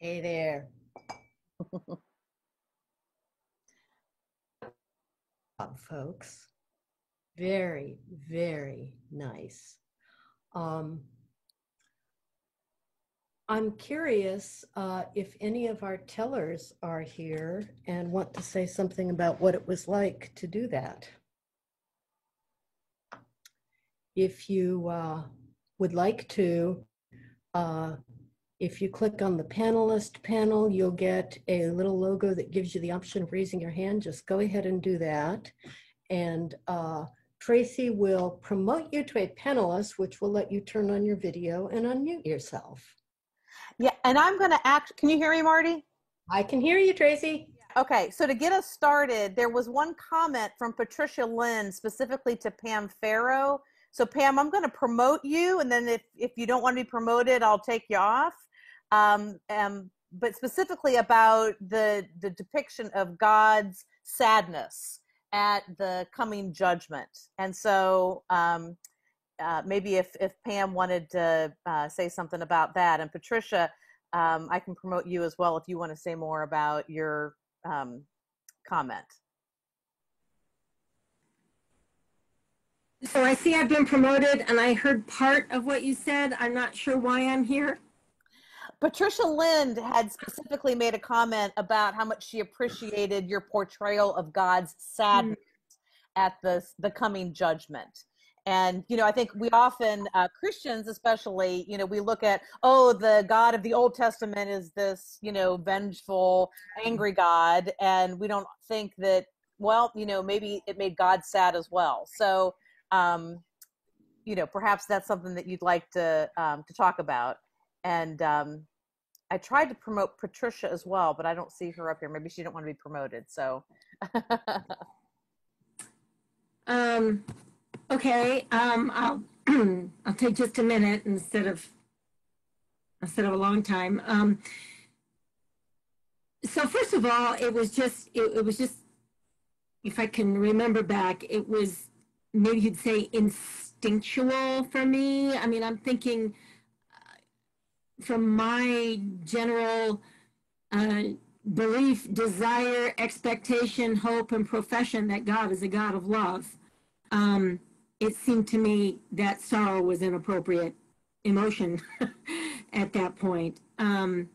Hey there. Folks. Very, very nice. I'm curious if any of our tellers are here and want to say something about what it was like to do that. If you would like to, if you click on the panelist panel, you'll get a little logo that gives you the option of raising your hand. Just go ahead and do that. And Tracy will promote you to a panelist, which will let you turn on your video and unmute yourself. Yeah, and I'm going to can you hear me, Marty? I can hear you, Tracy. Okay, so to get us started, there was one comment from Patricia Lynn specifically to Pam Farrow. So Pam, I'm going to promote you, and then if you don't want to be promoted, I'll take you off. But specifically about the depiction of God's sadness at the coming judgment. And so maybe if Pam wanted to say something about that, and Patricia, I can promote you as well if you want to say more about your comment. So I see I've been promoted, and I heard part of what you said. I'm not sure why I'm here. Patricia Lind had specifically made a comment about how much she appreciated your portrayal of God's sadness at the coming judgment. And, you know, I think we often, Christians especially, you know, we look at, oh, the God of the Old Testament is this, you know, vengeful, angry God. And we don't think that, well, you know, maybe it made God sad as well. So, you know, perhaps that's something that you'd like to talk about. And I tried to promote Patricia as well, but I don't see her up here. Maybe she didn't want to be promoted. So. Okay, I'll take just a minute instead of a long time. So first of all, it was just, if I can remember back, it was maybe you'd say instinctual for me. I mean, I'm thinking from my general belief, desire, expectation, hope, and profession that God is a God of love. It seemed to me that sorrow was an appropriate emotion at that point. And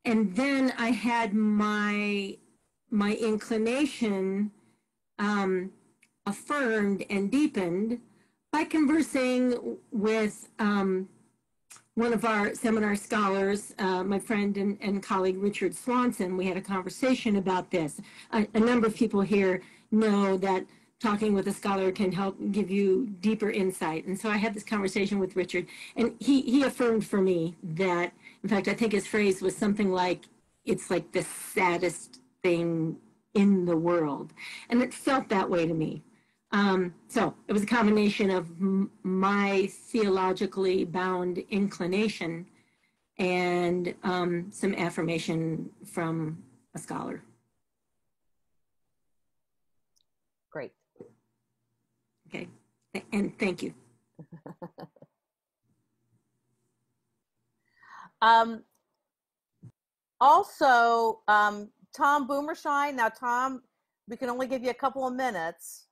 then I had my inclination affirmed and deepened by conversing with one of our seminar scholars, my friend and colleague Richard Swanson. We had a conversation about this. A number of people here know that talking with a scholar can help give you deeper insight. And so I had this conversation with Richard, and he affirmed for me that, in fact, I think his phrase was something like, it's like the saddest thing in the world. And it felt that way to me. So it was a combination of my theologically bound inclination and some affirmation from a scholar. Great. Okay, and thank you. Also, Tom Boomershine. Now, Tom, we can only give you a couple of minutes.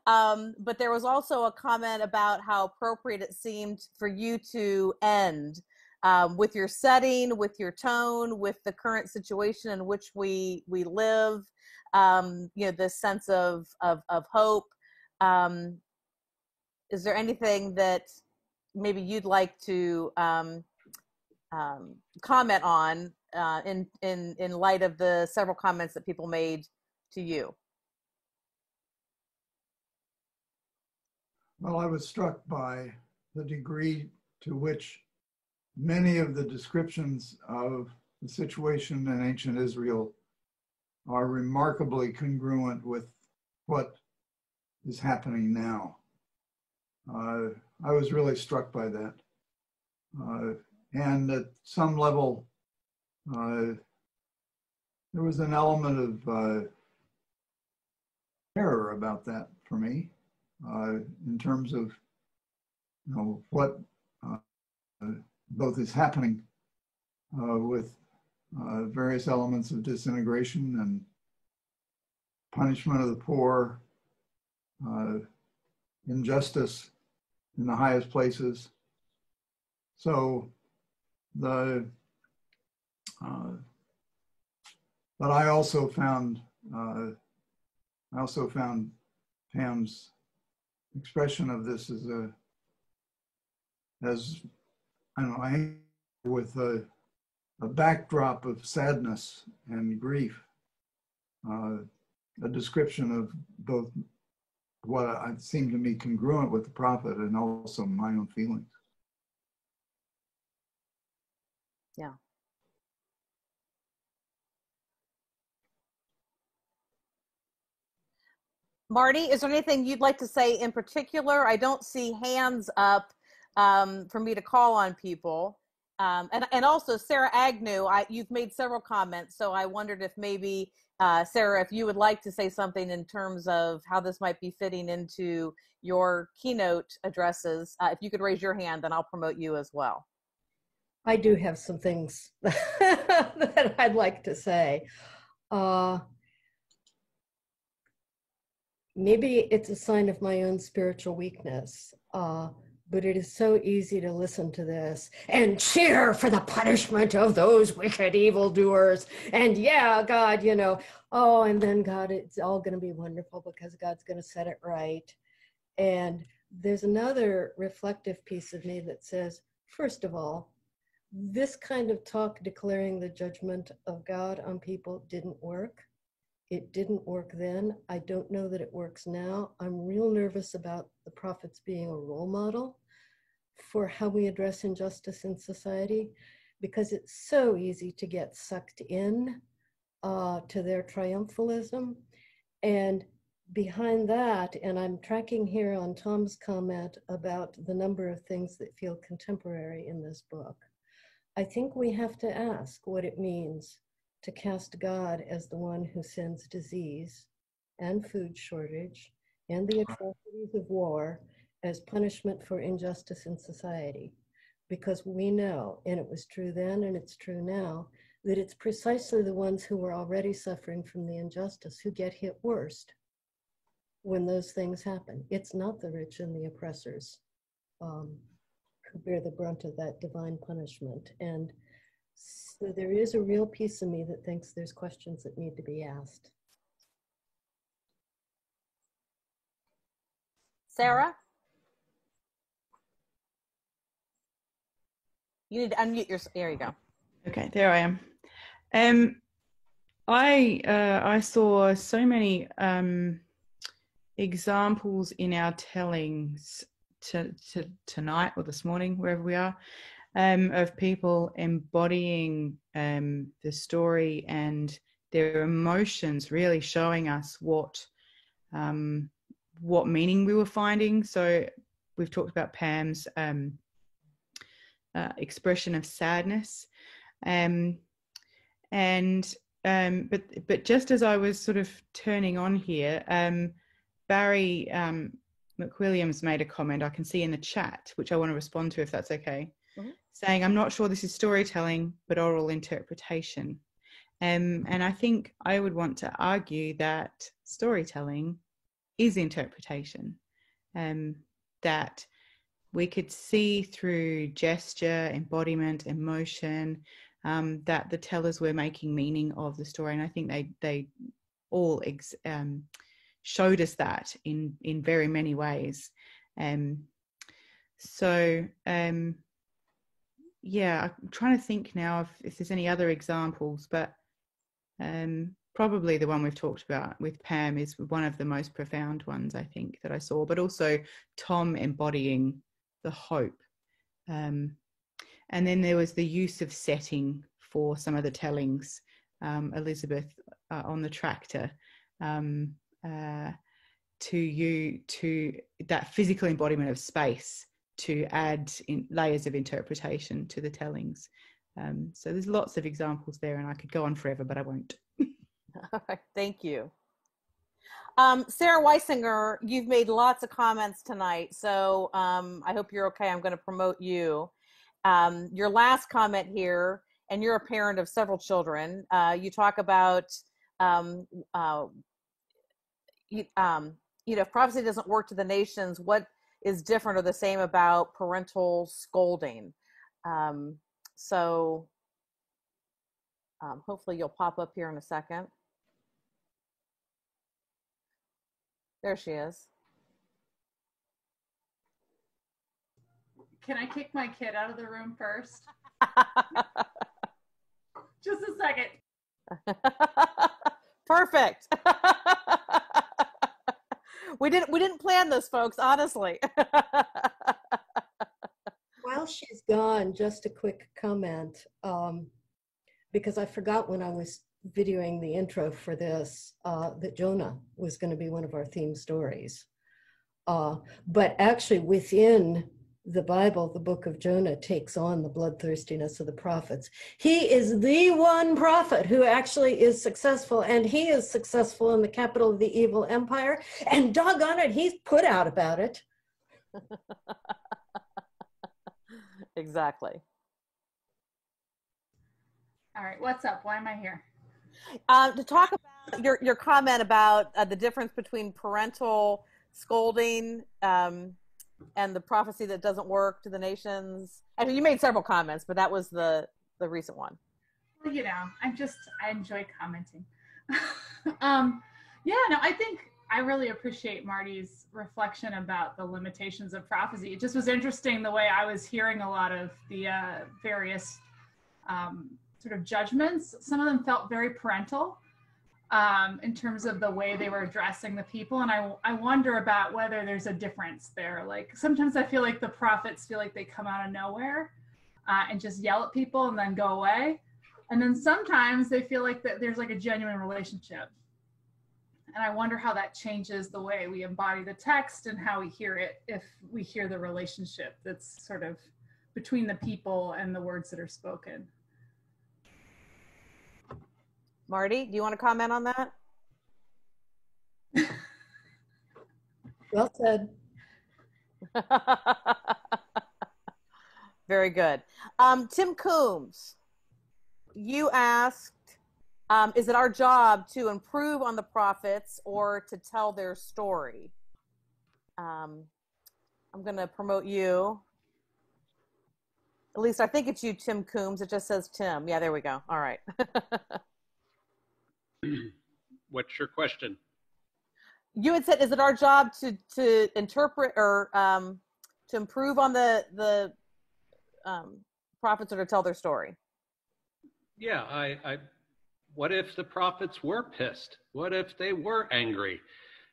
But there was also a comment about how appropriate it seemed for you to end with your setting, with your tone, with the current situation in which we live. You know, this sense of hope. Is there anything that maybe you'd like to comment on in light of the several comments that people made to you? Well, I was struck by the degree to which many of the descriptions of the situation in ancient Israel are remarkably congruent with what is happening now. I was really struck by that. And at some level, there was an element of terror about that for me, in terms of, you know, what both is happening with various elements of disintegration and punishment of the poor, injustice in the highest places. So but I also found Pam's expression of this as I don't know, with a backdrop of sadness and grief, a description of both what seemed to me congruent with the prophet and also my own feelings. Yeah. Marty, is there anything you'd like to say in particular? I don't see hands up for me to call on people. And also Sarah Agnew, you've made several comments, so I wondered if maybe, Sarah, if you would like to say something in terms of how this might be fitting into your keynote addresses. If you could raise your hand, then I'll promote you as well. I do have some things that I'd like to say. Maybe it's a sign of my own spiritual weakness, but it is so easy to listen to this and cheer for the punishment of those wicked evildoers. And yeah, God, you know, oh, and then God, it's all going to be wonderful because God's going to set it right. And there's another reflective piece of me that says, first of all, this kind of talk declaring the judgment of God on people didn't work. It didn't work then. I don't know that it works now. I'm real nervous about the prophets being a role model for how we address injustice in society, because it's so easy to get sucked in to their triumphalism. And behind that, and I'm tracking here on Tom's comment about the number of things that feel contemporary in this book, I think we have to ask what it means to cast God as the one who sends disease and food shortage and the atrocities of war as punishment for injustice in society. Because we know, and it was true then and it's true now, that it's precisely the ones who were already suffering from the injustice who get hit worst when those things happen. It's not the rich and the oppressors who bear the brunt of that divine punishment. And so there is a real piece of me that thinks there's questions that need to be asked. Sarah? You need to unmute your, there you go. Okay, there I am. I saw so many examples in our tellings tonight or this morning, wherever we are, of people embodying the story and their emotions, really showing us what meaning we were finding. So we've talked about Pam's expression of sadness, but just as I was sort of turning on here, Barry McWilliams made a comment I can see in the chat, which I want to respond to if that's okay. Mm-hmm. Saying, I'm not sure this is storytelling, but oral interpretation. And I think I would want to argue that storytelling is interpretation, that we could see through gesture, embodiment, emotion, that the tellers were making meaning of the story. And I think they all showed us that in very many ways. Yeah, I'm trying to think now if there's any other examples, but probably the one we've talked about with Pam is one of the most profound ones, I think, that I saw, but also Tom embodying the hope. And then there was the use of setting for some of the tellings, Elizabeth on the tractor, to that physical embodiment of space to add in layers of interpretation to the tellings. So there's lots of examples there, and I could go on forever, but I won't. All right, thank you. Sarah Weisinger, you've made lots of comments tonight, so I hope you're okay. I'm going to promote you. your last comment here, and you're a parent of several children, you talk about, if prophecy doesn't work to the nations, what is different or the same about parental scolding? So hopefully you'll pop up here in a second. There she is. Can I kick my kid out of the room first? Just a second. Perfect. We didn't plan this, folks, honestly. While she's gone, just a quick comment, because I forgot when I was videoing the intro for this, that Jonah was going to be one of our theme stories. But actually within the Bible, the book of Jonah takes on the bloodthirstiness of the prophets. He is the one prophet who actually is successful, and he is successful in the capital of the evil empire, and doggone it, he's put out about it. Exactly. All right, what's up? Why am I here? To talk about your comment about the difference between parental scolding and the prophecy that doesn't work to the nations. I mean, you made several comments, but that was the recent one. Well, I enjoy commenting. I think I really appreciate Marty's reflection about the limitations of prophecy. It just was interesting the way I was hearing a lot of the various sort of judgments. Some of them felt very parental in terms of the way they were addressing the people. And I wonder about whether there's a difference there. Like sometimes I feel like the prophets feel like they come out of nowhere and just yell at people and then go away. And then sometimes they feel like that there's like a genuine relationship. And I wonder how that changes the way we embody the text and how we hear it, if we hear the relationship that's sort of between the people and the words that are spoken. Marty, do you want to comment on that? Well said. Very good. Tim Coombs, you asked, is it our job to improve on the prophets or to tell their story? I'm going to promote you. At least I think it's you, Tim Coombs. It just says Tim. Yeah, there we go. All right. What's your question? You had said, is it our job to interpret or to improve on the prophets or to tell their story? Yeah, I what if the prophets were pissed? What if they were angry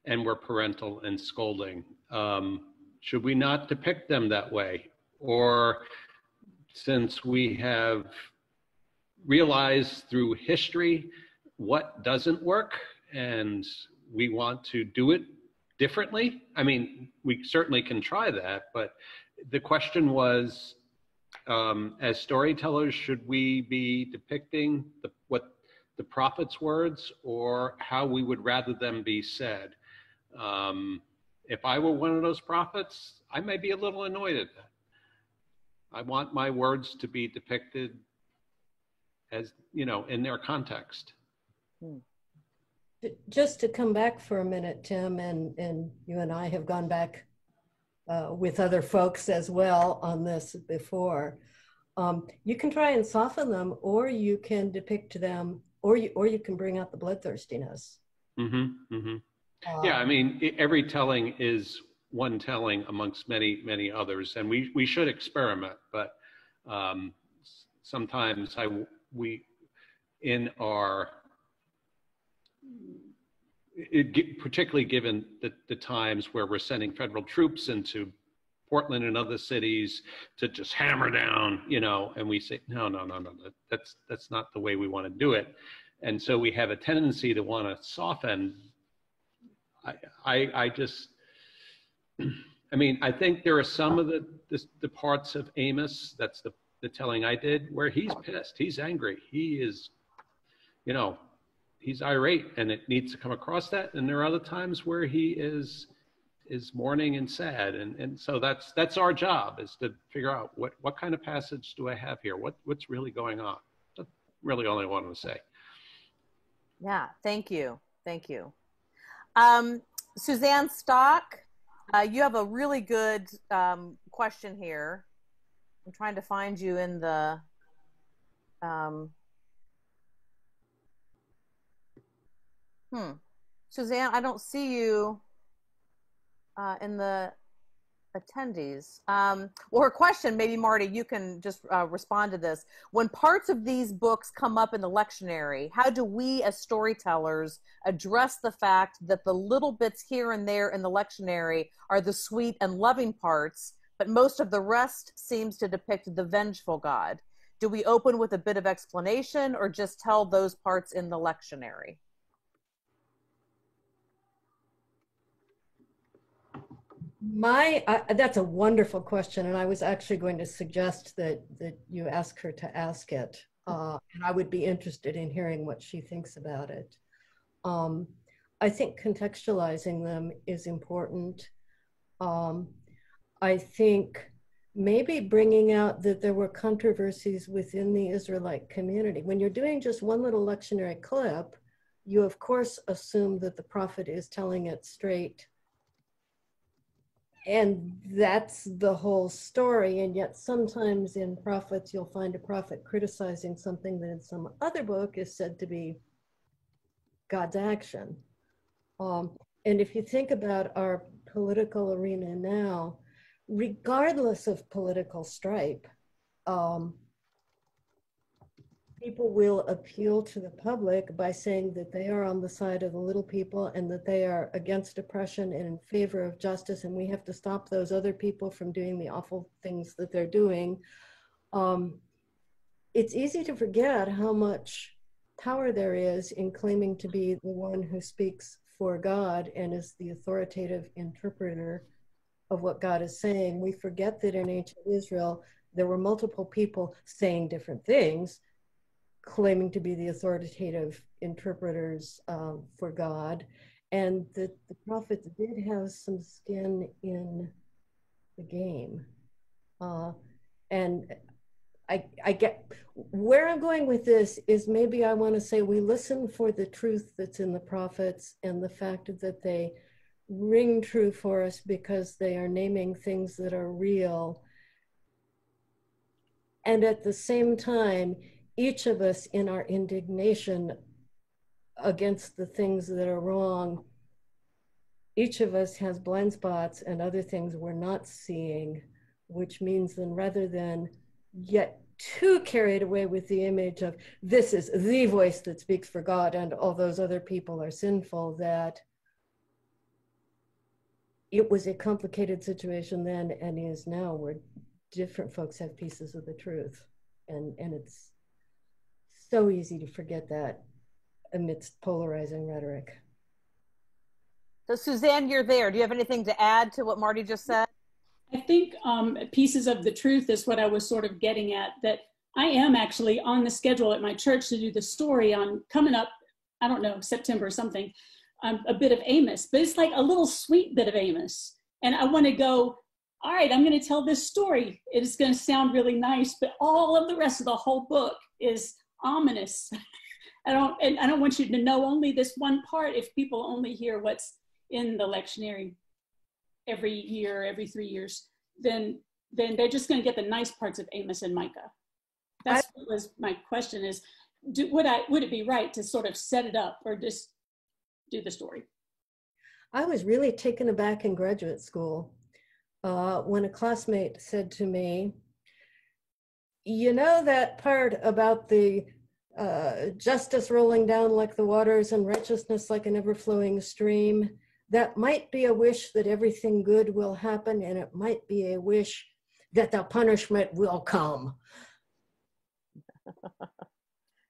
and were parental and scolding? Should we not depict them that way? Or since we have realized through history what doesn't work and we want to do it differently? I mean, we certainly can try that, but the question was, as storytellers, should we be depicting what the prophet's words or how we would rather them be said? If I were one of those prophets, I may be a little annoyed at that. I want my words to be depicted as, in their context. Just to come back for a minute, Tim, and you and I have gone back with other folks as well on this before. You can try and soften them, or you can depict them, or you can bring out the bloodthirstiness. Mm-hmm, mm-hmm. Yeah, I mean, every telling is one telling amongst many, many others, and we should experiment. But sometimes particularly given the times where we're sending federal troops into Portland and other cities to just hammer down, and we say, no, that's not the way we want to do it. And so we have a tendency to want to soften. I think there are some of the parts of Amos, that's the telling I did, where he's pissed, he's angry, he is, he's irate, and it needs to come across that. And there are other times where he is is mourning and sad. And so that's our job, is to figure out what kind of passage do I have here? What's really going on? That's really all I wanted to say. Yeah, thank you. Thank you. Suzanne Stock, you have a really good question here. I'm trying to find you in the Suzanne, I don't see you in the attendees. Well, her question, maybe Marty, you can just respond to this. When parts of these books come up in the lectionary, how do we as storytellers address the fact that the little bits here and there in the lectionary are the sweet and loving parts, but most of the rest seems to depict the vengeful God? Do we open with a bit of explanation or just tell those parts in the lectionary? That's a wonderful question, and I was actually going to suggest that you ask her to ask it, and I would be interested in hearing what she thinks about it. I think contextualizing them is important. I think maybe bringing out that there were controversies within the Israelite community. When you're doing just one little lectionary clip, you of course assume that the prophet is telling it straight, and that's the whole story. And yet sometimes in prophets, you'll find a prophet criticizing something that in some other book is said to be God's action. And if you think about our political arena now, regardless of political stripe, people will appeal to the public by saying that they are on the side of the little people and that they are against oppression and in favor of justice, and we have to stop those other people from doing the awful things that they're doing. It's easy to forget how much power there is in claiming to be the one who speaks for God and is the authoritative interpreter of what God is saying. We forget that in ancient Israel, there were multiple people saying different things, claiming to be the authoritative interpreters for God, and that the prophets did have some skin in the game. And I get where I'm going with this is maybe I want to say we listen for the truth that's in the prophets and the fact that they ring true for us because they are naming things that are real. And at the same time, each of us in our indignation against the things that are wrong, each of us has blind spots and other things we're not seeing, which means then rather than get too carried away with the image of this is the voice that speaks for God and all those other people are sinful, that it was a complicated situation then and is now, where different folks have pieces of the truth. And it's so easy to forget that amidst polarizing rhetoric. So Suzanne, you're there. Do you have anything to add to what Marty just said? I think pieces of the truth is what I was sort of getting at, that I am actually on the schedule at my church to do the story on coming up, I don't know, September or something, a bit of Amos, but it's like a little sweet bit of Amos. And I want to go, all right, I'm going to tell this story. It's going to sound really nice, but all of the rest of the whole book is ominous. I don't want you to know only this one part. If people only hear what's in the lectionary every year, every 3 years, then they're just going to get the nice parts of Amos and Micah. That's what was my question is, would it be right to sort of set it up or just do the story? I was really taken aback in graduate school when a classmate said to me, you know that part about the justice rolling down like the waters and righteousness like an ever-flowing stream? That might be a wish that everything good will happen, and it might be a wish that the punishment will come.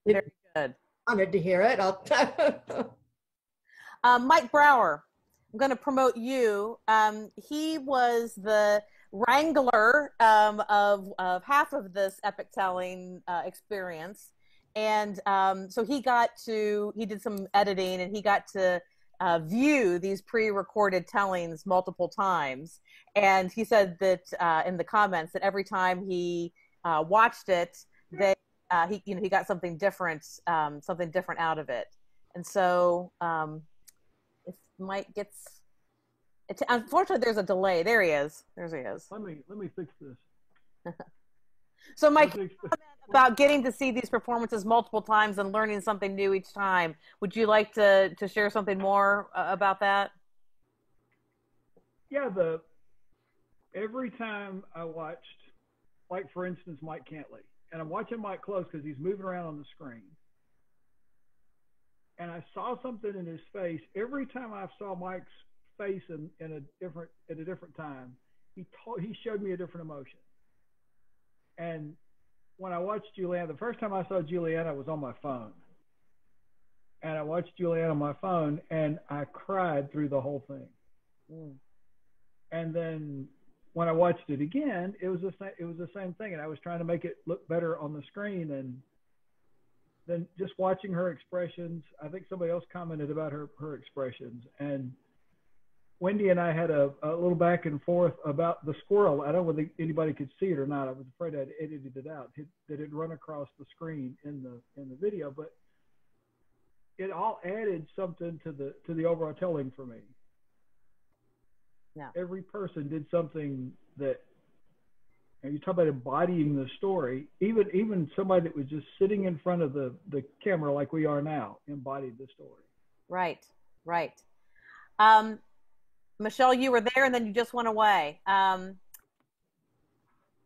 Very good. Honored to hear it. Mike Brower, I'm going to promote you. He was the wrangler of half of this epic telling experience. And so he did some editing, and he got to view these pre-recorded tellings multiple times. And he said that in the comments that every time he watched it, that he got something different out of it. And so if Mike gets, unfortunately, there's a delay. There he is. There he is. Let me fix this. So Mike, about getting to see these performances multiple times and learning something new each time, would you like to share something more about that? Yeah, every time I watched, like for instance, Mike Cantley, and I'm watching Mike close because he's moving around on the screen, and I saw something in his face. Every time I saw Mike's face at a different time, he showed me a different emotion. And when I watched Juliana, the first time I saw Juliana was on my phone. And I watched Juliana on my phone and I cried through the whole thing. Mm. And then when I watched it again, it was the same thing. And I was trying to make it look better on the screen. And then just watching her expressions, I think somebody else commented about her expressions. And Wendy and I had a little back and forth about the squirrel. I don't know whether anybody could see it or not. I was afraid I'd edited it out, that it run across the screen in the video, but it all added something to the overall telling for me. Yeah. Every person did something that, and you talk about embodying the story, even somebody that was just sitting in front of the camera like we are now embodied the story. Right. Michelle, you were there and then you just went away.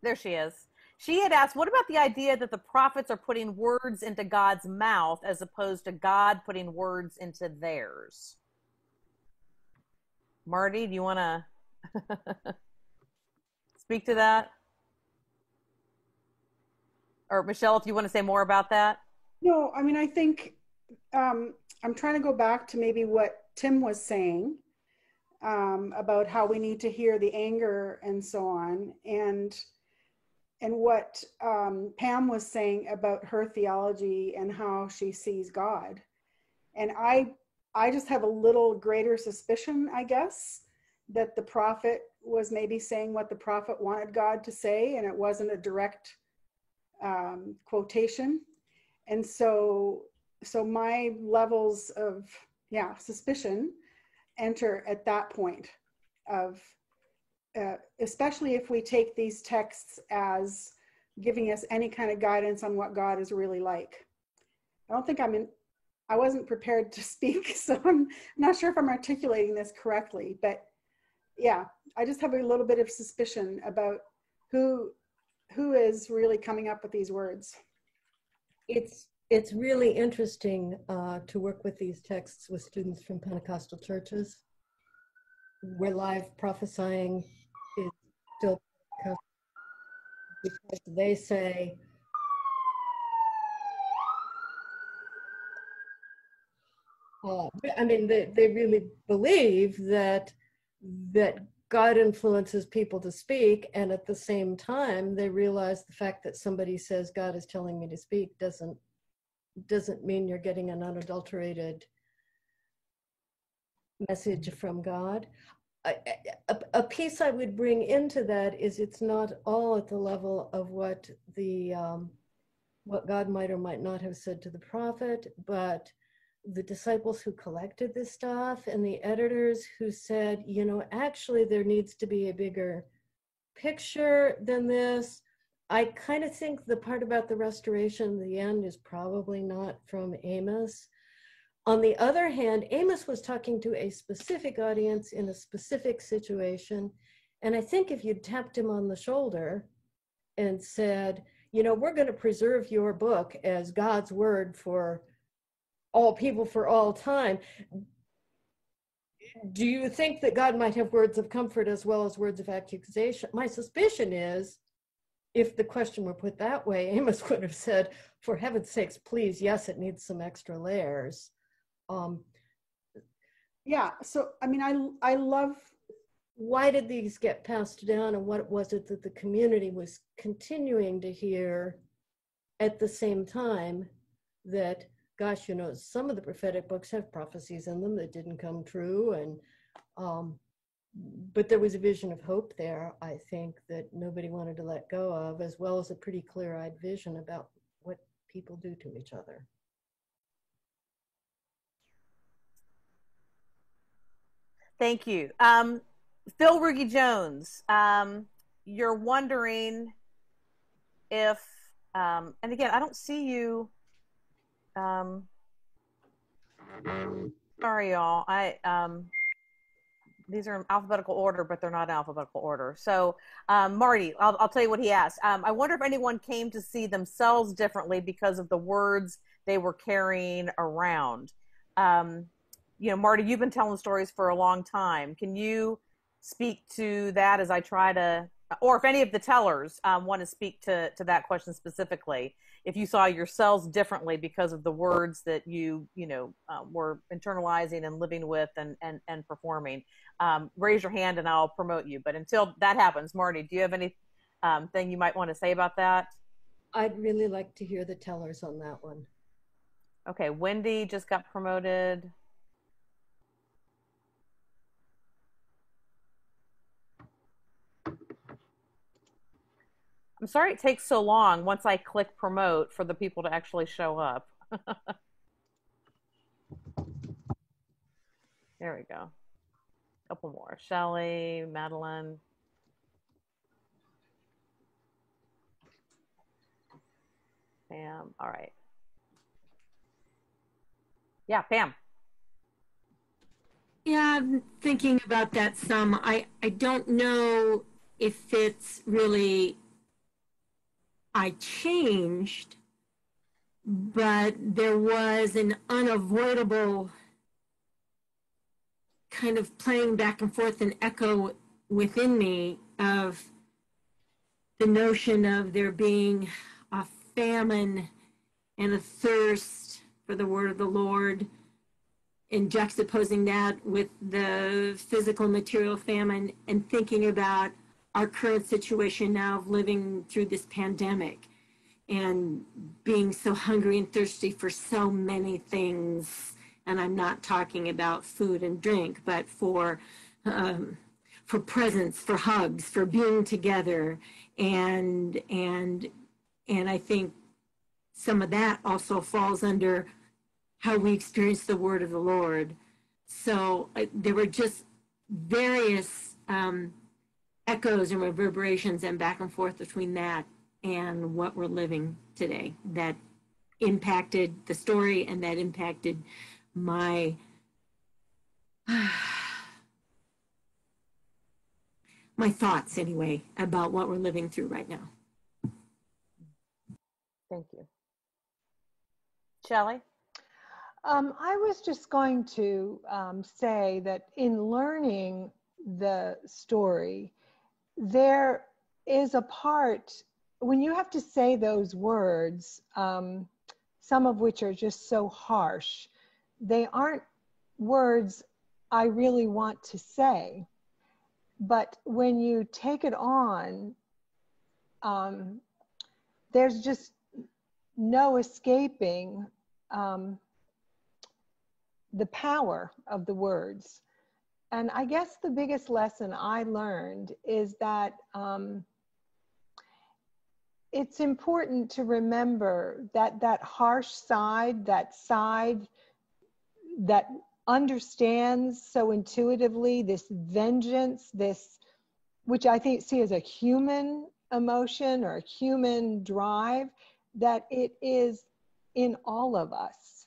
There she is. She had asked, what about the idea that the prophets are putting words into God's mouth as opposed to God putting words into theirs? Marty, do you want to speak to that? Or Michelle, if you want to say more about that? No, I mean, I think I'm trying to go back to maybe what Tim was saying. About how we need to hear the anger and so on, and what Pam was saying about her theology and how she sees God. And I just have a little greater suspicion, I guess, that the prophet was maybe saying what the prophet wanted God to say, and it wasn't a direct quotation. And so my levels of suspicion enter at that point of, especially if we take these texts as giving us any kind of guidance on what God is really like. I wasn't prepared to speak, so I'm not sure if I'm articulating this correctly, but yeah, I just have a little bit of suspicion about who is really coming up with these words. It's really interesting to work with these texts with students from Pentecostal churches, where live prophesying is still, because they say, they really believe that God influences people to speak, and at the same time, they realize the fact that somebody says God is telling me to speak doesn't mean you're getting an unadulterated message from God. A piece I would bring into that is it's not all at the level of what God might or might not have said to the prophet, but the disciples who collected this stuff and the editors who said, actually there needs to be a bigger picture than this. I kind of think the part about the restoration, the end, is probably not from Amos. On the other hand, Amos was talking to a specific audience in a specific situation. And I think if you'd tapped him on the shoulder and said, we're going to preserve your book as God's word for all people for all time, do you think that God might have words of comfort as well as words of accusation? My suspicion is, if the question were put that way, Amos would have said, for heaven's sakes, please, yes, it needs some extra layers. So, I love, why did these get passed down, and what was it that the community was continuing to hear at the same time that gosh, some of the prophetic books have prophecies in them that didn't come true. But there was a vision of hope there, I think, that nobody wanted to let go of, as well as a pretty clear-eyed vision about what people do to each other. Thank you. Phil Rugi Jones, you're wondering if, and again, I don't see you. Sorry, y'all. These are in alphabetical order, but they're not alphabetical order. So, Marty, I'll tell you what he asked. I wonder if anyone came to see themselves differently because of the words they were carrying around. Marty, you've been telling stories for a long time. Can you speak to that as I try to, or if any of the tellers want to speak to that question specifically, if you saw yourselves differently because of the words that you were internalizing and living with and performing, raise your hand and I'll promote you. But until that happens, Marty, do you have any thing you might want to say about that? I'd really like to hear the tellers on that one. Okay, Wendy just got promoted. I'm sorry it takes so long once I click promote for the people to actually show up. There we go. A couple more. Shelley, Madeline. Pam. All right. Yeah, Pam. Yeah, I'm thinking about that some. I don't know if it's really I changed, but there was an unavoidable kind of playing back and forth and echo within me of the notion of there being a famine and a thirst for the word of the Lord, and juxtaposing that with the physical material famine and thinking about our current situation now of living through this pandemic and being so hungry and thirsty for so many things. And I'm not talking about food and drink, but for presence, for hugs, for being together. And I think some of that also falls under how we experience the word of the Lord. So there were just various echoes and reverberations and back and forth between that and what we're living today that impacted the story and that impacted my my thoughts anyway about what we're living through right now. Thank you. Shelley? I was just going to say that in learning the story, there is a part when you have to say those words, some of which are just so harsh, they aren't words I really want to say. But when you take it on, there's just no escaping the power of the words. And I guess the biggest lesson I learned is that it's important to remember that that harsh side, that side that understands so intuitively this vengeance, this, which I think see as a human emotion or a human drive, that it is in all of us.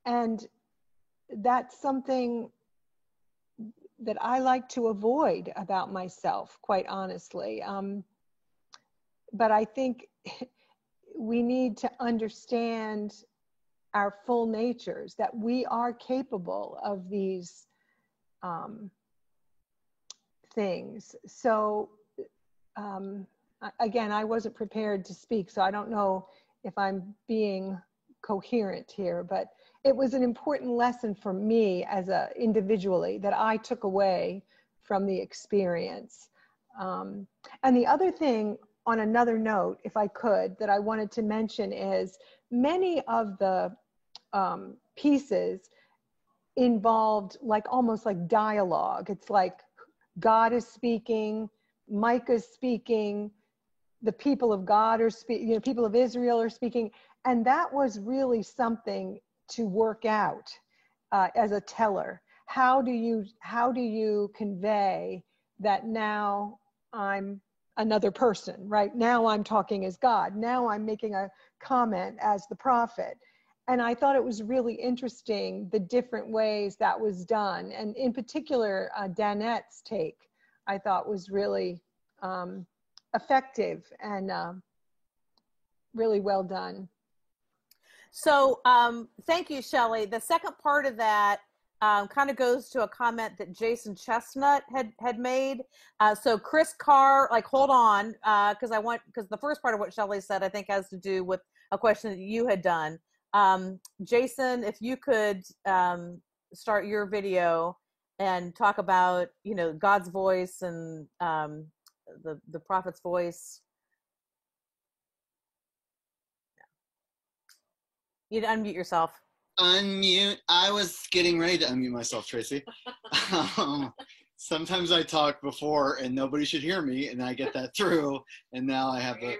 And that's something that I like to avoid about myself, quite honestly. But I think we need to understand our full natures, that we are capable of these things. So again, I wasn't prepared to speak, so I don't know if I'm being coherent here, but it was an important lesson for me as a individually that I took away from the experience. And the other thing on another note, if I could, that I wanted to mention is many of the pieces involved like almost like dialogue. It's like God is speaking, Micah's speaking, the people of God are speaking, you know, people of Israel are speaking. And that was really something to work out as a teller. How do you convey that now I'm another person, right? Now I'm talking as God. Now I'm making a comment as the prophet. And I thought it was really interesting, the different ways that was done. And in particular, Danette's take, I thought was really effective and really well done. So thank you, Shelley. The second part of that kind of goes to a comment that Jason Chestnut had made. So Chris Carr, like, hold on, because the first part of what Shelley said, I think, has to do with a question that you had done. Jason, if you could start your video and talk about, you know, God's voice and the prophet's voice. You'd unmute yourself. Unmute. I was getting ready to unmute myself, Tracy. Sometimes I talk before and nobody should hear me, and I get that through, and now I have the.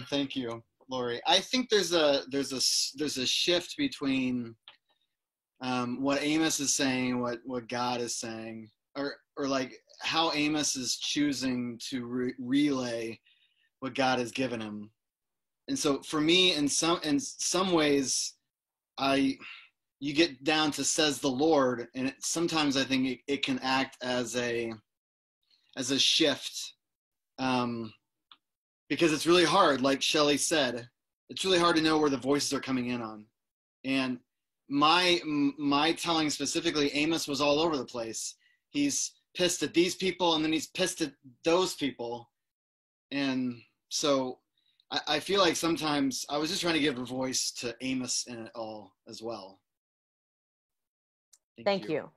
Thank you, Lori. I think there's a shift between what Amos is saying, what God is saying, or like how Amos is choosing to relay what God has given him. And so for me, in some ways, you get down to says the Lord, and sometimes I think it can act as a shift, because it's really hard. Like Shelley said, it's really hard to know where the voices are coming in on. And my telling specifically, Amos was all over the place. He's pissed at these people, and then he's pissed at those people, and so I feel like sometimes I was just trying to give a voice to Amos in it all as well. Thank you.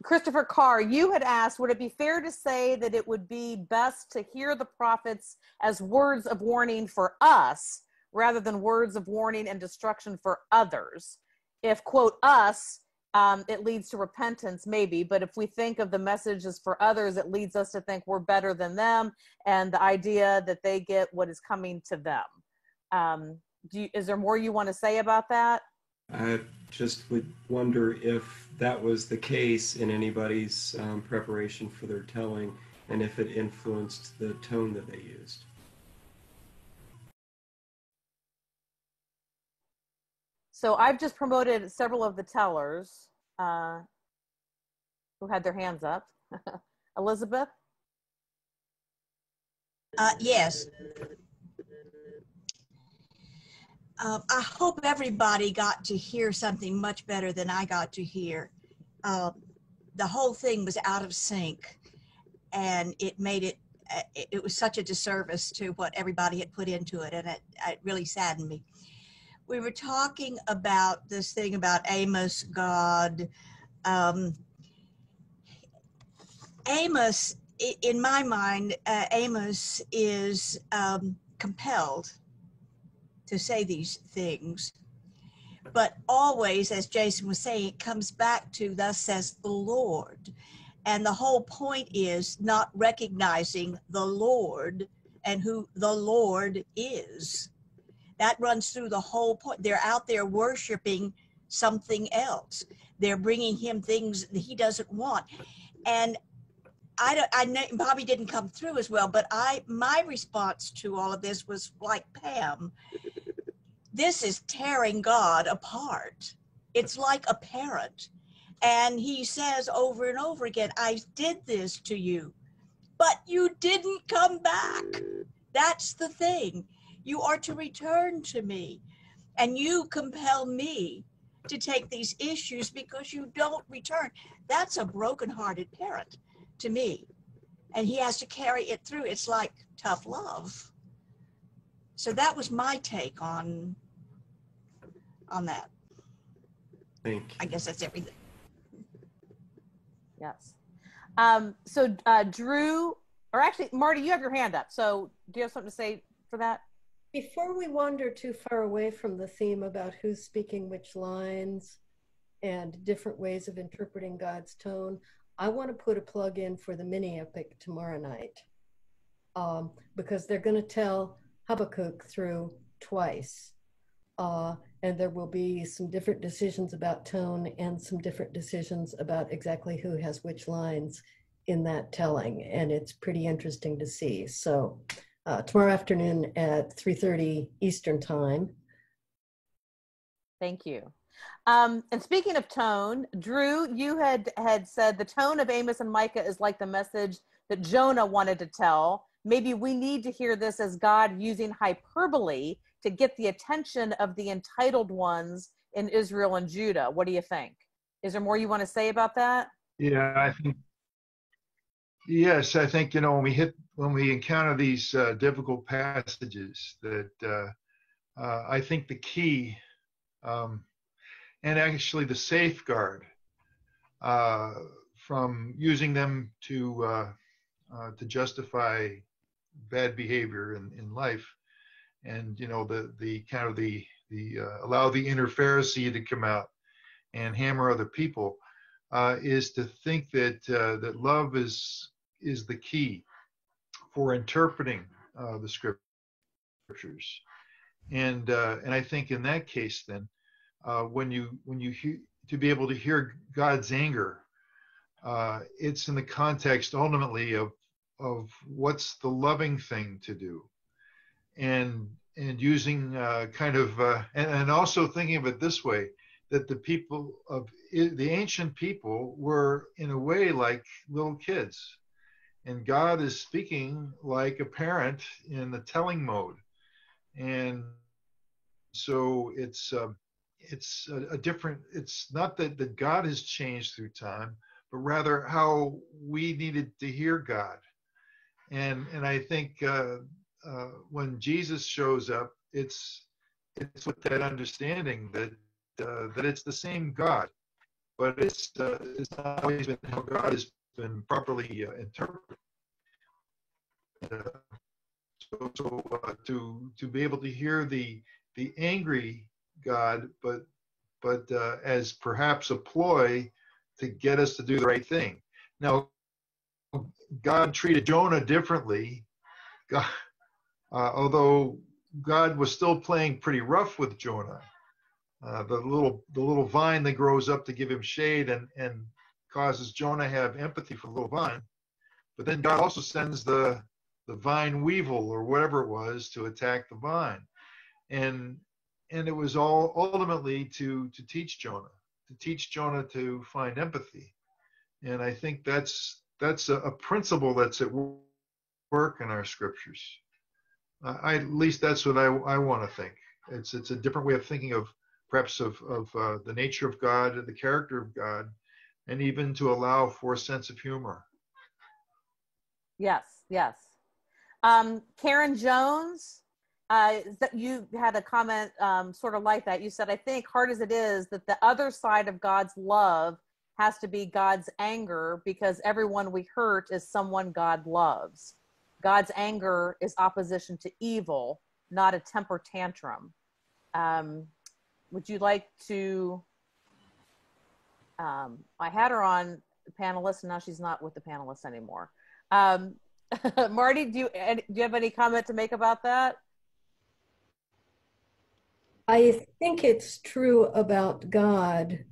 Christopher Carr, you had asked, would it be fair to say that it would be best to hear the prophets as words of warning for us rather than words of warning and destruction for others? If, quote, us, it leads to repentance, maybe, but if we think of the messages for others, it leads us to think we're better than them, and the idea that they get what is coming to them. Is there more you want to say about that? I just would wonder if that was the case in anybody's preparation for their telling, and if it influenced the tone that they used. So I've just promoted several of the tellers who had their hands up. Elizabeth? Yes. I hope everybody got to hear something much better than I got to hear. The whole thing was out of sync, and it made it was such a disservice to what everybody had put into it, and it really saddened me. We were talking about this thing about Amos, God. Amos, in my mind, Amos is compelled to say these things, but always, as Jason was saying, it comes back to thus says the Lord. And the whole point is not recognizing the Lord and who the Lord is. That runs through the whole point. They're out there worshiping something else. They're bringing him things that he doesn't want. And I know Bobby didn't come through as well, but my response to all of this was like Pam. This is tearing God apart. It's like a parent. And he says over and over again, I did this to you, but you didn't come back. That's the thing. You are to return to me, and you compel me to take these issues because you don't return. That's a brokenhearted parent to me. And he has to carry it through. It's like tough love. So that was my take on that. Thank you. I guess that's everything. Yes. So Drew, Or actually, Marty, you have your hand up. So do you have something to say for that? Before we wander too far away from the theme about who's speaking which lines and different ways of interpreting God's tone, I want to put a plug in for the mini epic tomorrow night, because they're going to tell Habakkuk through twice. And there will be some different decisions about tone and some different decisions about exactly who has which lines in that telling. And it's pretty interesting to see. So tomorrow afternoon at 3:30 Eastern time. Thank you. And speaking of tone, Drew, you had said the tone of Amos and Micah is like the message that Jonah wanted to tell. Maybe we need to hear this as God using hyperbole to get the attention of the entitled ones in Israel and Judah. What do you think? Is there more you want to say about that? Yeah, I think, yes, I think, you know, when we encounter these difficult passages, that I think the key, and actually the safeguard from using them to justify bad behavior in life, and you know, the kind of the allow the inner Pharisee to come out and hammer other people, is to think that that love is the key for interpreting the scriptures, and I think in that case, then when you to be able to hear God's anger, it's in the context ultimately of what's the loving thing to do, and using kind of and also thinking of it this way, that the people of the ancient people were in a way like little kids, and God is speaking like a parent in the telling mode, and so it's a different, it's not that God has changed through time, but rather how we needed to hear God. And I think when Jesus shows up, it's with that understanding that it's the same God, but it's not always been how God has been properly interpreted. To be able to hear the angry God, but as perhaps a ploy to get us to do the right thing. Now, God treated Jonah differently, although God was still playing pretty rough with Jonah. The little vine that grows up to give him shade and causes Jonah to have empathy for the little vine. But then God also sends the vine weevil or whatever it was to attack the vine. And it was all ultimately to teach Jonah to find empathy. And I think that's a principle that's at work in our scriptures. At least that's what I want to think. It's a different way of thinking of perhaps of the nature of God, the character of God, and even to allow for a sense of humor. Yes. Karen Jones, that you had a comment sort of like that. You said, I think hard as it is, that the other side of God's love has to be God's anger, because everyone we hurt is someone God loves. God's anger is opposition to evil, not a temper tantrum. Would you like to, I had her on panelists, and now she's not with the panelists anymore. Marty, do you have any comment to make about that? I think it's true about God,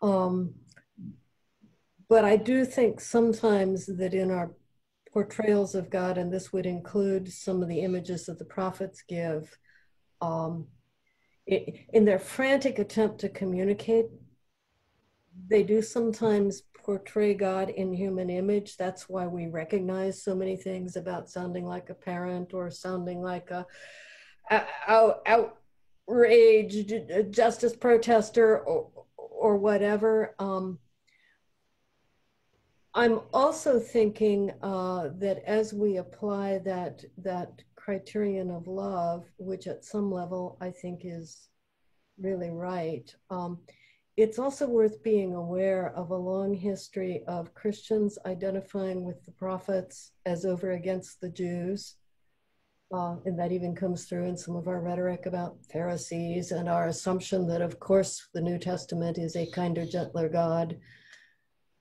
but I do think sometimes that in our portrayals of God, and this would include some of the images that the prophets give, in their frantic attempt to communicate, they do sometimes portray God in human image. That's why we recognize so many things about sounding like a parent or sounding like a outraged justice protester or whatever. I'm also thinking that as we apply that criterion of love, which at some level I think is really right, it's also worth being aware of a long history of Christians identifying with the prophets as over against the Jews. And that even comes through in some of our rhetoric about Pharisees and our assumption that, of course, the New Testament is a kinder, gentler God.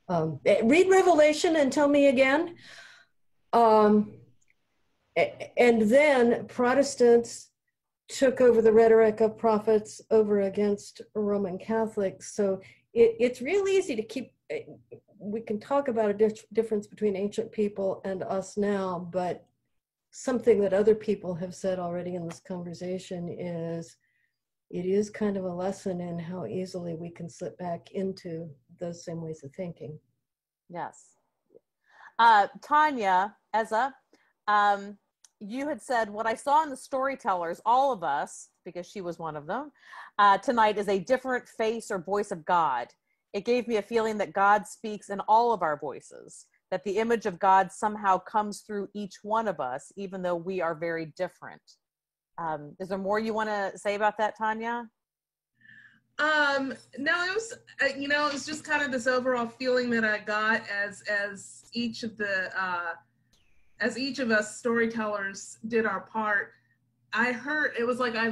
Read Revelation and tell me again. And then Protestants took over the rhetoric of prophets over against Roman Catholics. So it's real easy to keep, we can talk about a difference between ancient people and us now, but something that other people have said already in this conversation is it is kind of a lesson in how easily we can slip back into those same ways of thinking. Yes. Tanya, Ezra, you had said, what I saw in the storytellers, all of us, because she was one of them, tonight is a different face or voice of God. It gave me a feeling that God speaks in all of our voices, that the image of God somehow comes through each one of us, even though we are very different. Is there more you want to say about that, Tanya? No, it was, it was just kind of this overall feeling that I got as each of us storytellers did our part. I heard, it was like I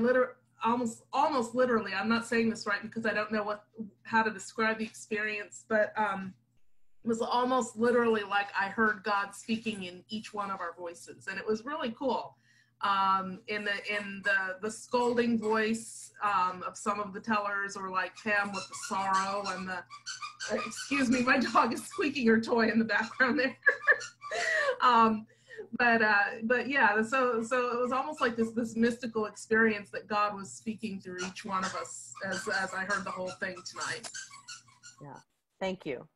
almost literally, I'm not saying this right because I don't know how to describe the experience, but it was almost literally like I heard God speaking in each one of our voices, and it was really cool. In the scolding voice of some of the tellers, or like Tim with the sorrow and the excuse me, my dog is squeaking her toy in the background there. But yeah, so it was almost like this mystical experience that God was speaking through each one of us as I heard the whole thing tonight. Yeah, thank you.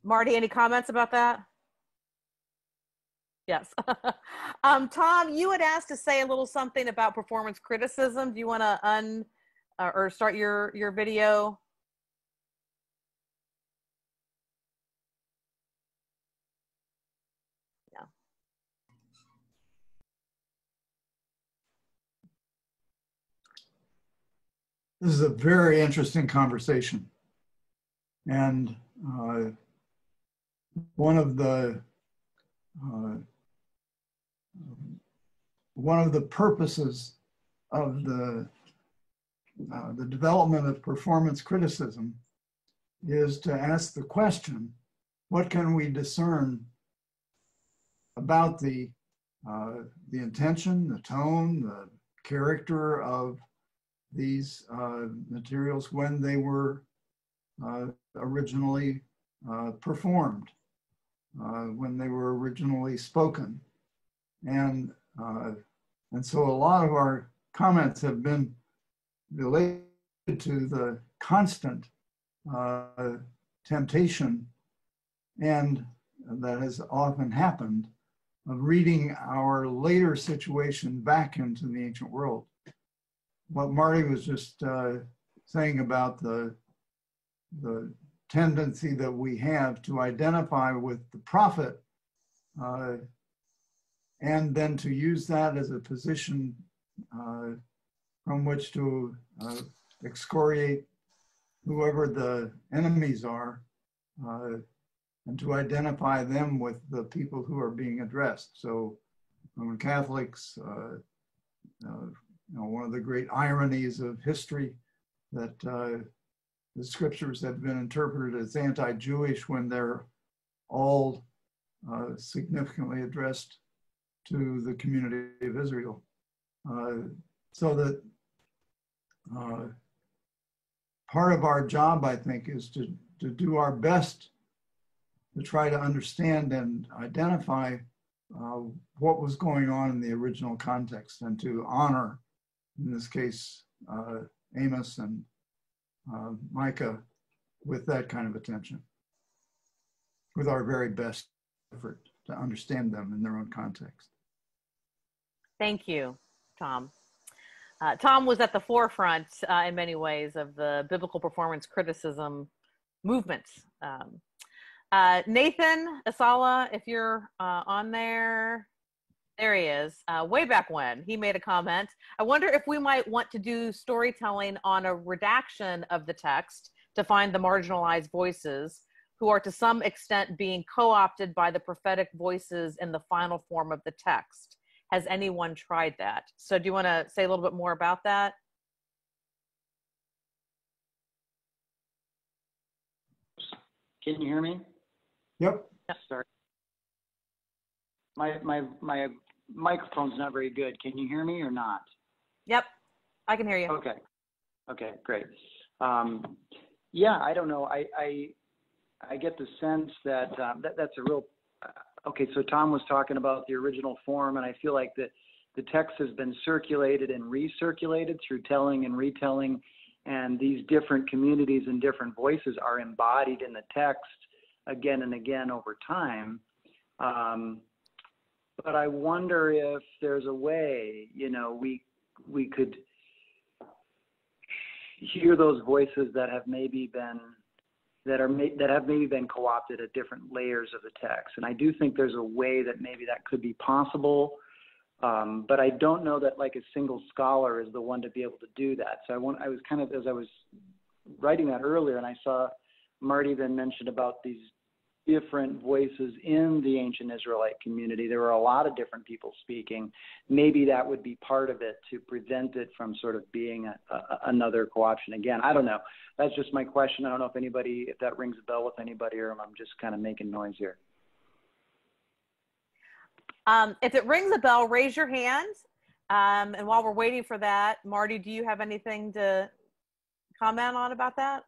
Marty, any comments about that? Yes. Tom, you had asked to say a little something about performance criticism. Do you want to or start your video? Yeah. This is a very interesting conversation. And one of the purposes of the development of performance criticism is to ask the question, what can we discern about the intention, the tone, the character of these materials when they were originally performed, when they were originally spoken. And so a lot of our comments have been related to the constant temptation, and that has often happened, of reading our later situation back into the ancient world. What Marty was just saying about the tendency that we have to identify with the prophet and then to use that as a position from which to excoriate whoever the enemies are, and to identify them with the people who are being addressed. So Roman Catholics, one of the great ironies of history, that the scriptures have been interpreted as anti-Jewish when they're all significantly addressed to the community of Israel. So that part of our job, I think, is to do our best to try to understand and identify what was going on in the original context, and to honor, in this case, Amos and Micah with that kind of attention, with our very best effort to understand them in their own context. Thank you, Tom. Tom was at the forefront in many ways of the biblical performance criticism movement. Nathan Asala, if you're on there, There he is. Way back when he made a comment. I wonder if we might want to do storytelling on a redaction of the text to find the marginalized voices who are to some extent being co-opted by the prophetic voices in the final form of the text. Has anyone tried that? So do you want to say a little bit more about that? Can you hear me? Yep. Sorry. My microphone's not very good. Can you hear me or not? Yep, I can hear you. Okay. Okay, great. Yeah, I don't know. I get the sense that that's a real. Okay, so Tom was talking about the original form, and I feel like the text has been circulated and recirculated through telling and retelling, and these different communities and different voices are embodied in the text again and again over time. But I wonder if there's a way, you know, we could hear those voices that have maybe been co-opted at different layers of the text. And I do think there's a way that maybe that could be possible. But I don't know that like a single scholar is the one to be able to do that. So I was kind of, as I was writing that earlier, and I saw Marty then mentioned about these different voices in the ancient Israelite community. There were a lot of different people speaking. Maybe that would be part of it to prevent it from sort of being another co-option again. I don't know. That's just my question. I don't know if that rings a bell with anybody, or I'm just kind of making noise here. If it rings a bell, raise your hand. And while we're waiting for that, Marty, do you have anything to comment on about that?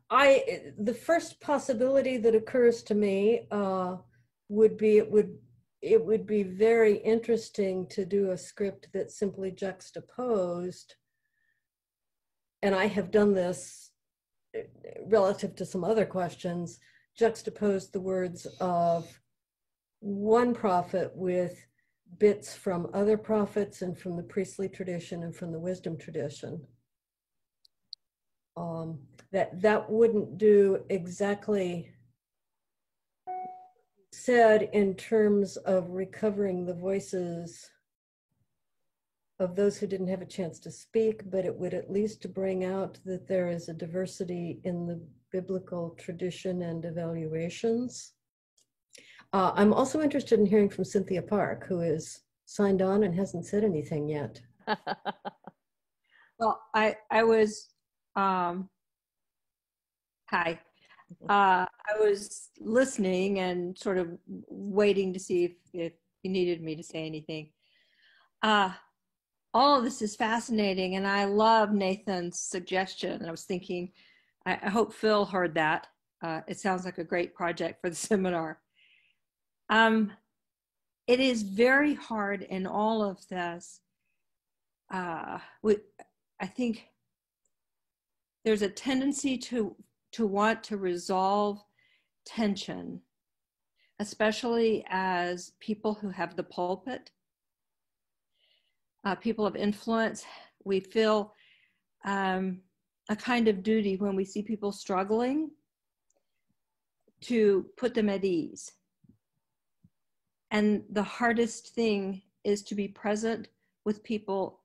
The first possibility that occurs to me would be it would be very interesting to do a script that simply juxtaposed, and I have done this relative to some other questions, juxtaposed the words of one prophet with bits from other prophets and from the priestly tradition and from the wisdom tradition. That wouldn't do exactly said in terms of recovering the voices of those who didn't have a chance to speak, but it would at least bring out that there is a diversity in the biblical tradition and evaluations. I'm also interested in hearing from Cynthia Park, who is signed on and hasn't said anything yet. Well, I was, hi. I was listening and sort of waiting to see if you needed me to say anything. All of this is fascinating, and I love Nathan's suggestion. And I was thinking, I hope Phil heard that. It sounds like a great project for the seminar. It is very hard in all of this. I think there's a tendency to want to resolve tension, especially as people who have the pulpit, people of influence. We feel a kind of duty when we see people struggling to put them at ease. And the hardest thing is to be present with people,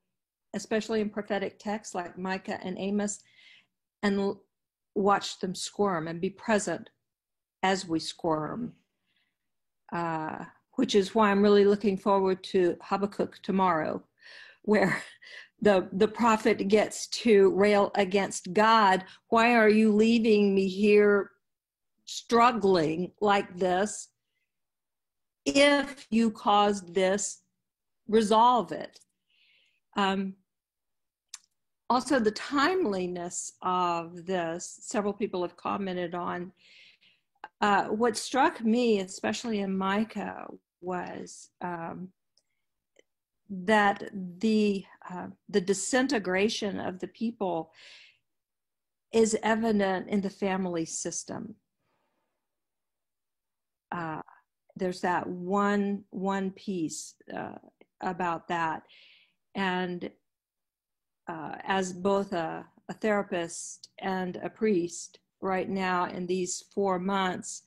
especially in prophetic texts like Micah and Amos, and watch them squirm and be present as we squirm, which is why I'm really looking forward to Habakkuk tomorrow, where the prophet gets to rail against God. Why are you leaving me here struggling like this? If you caused this, resolve it. Also, the timeliness of this, several people have commented on. What struck me, especially in Micah, was that the disintegration of the people is evident in the family system. There's that one piece about that. And as both a therapist and a priest right now in these 4 months,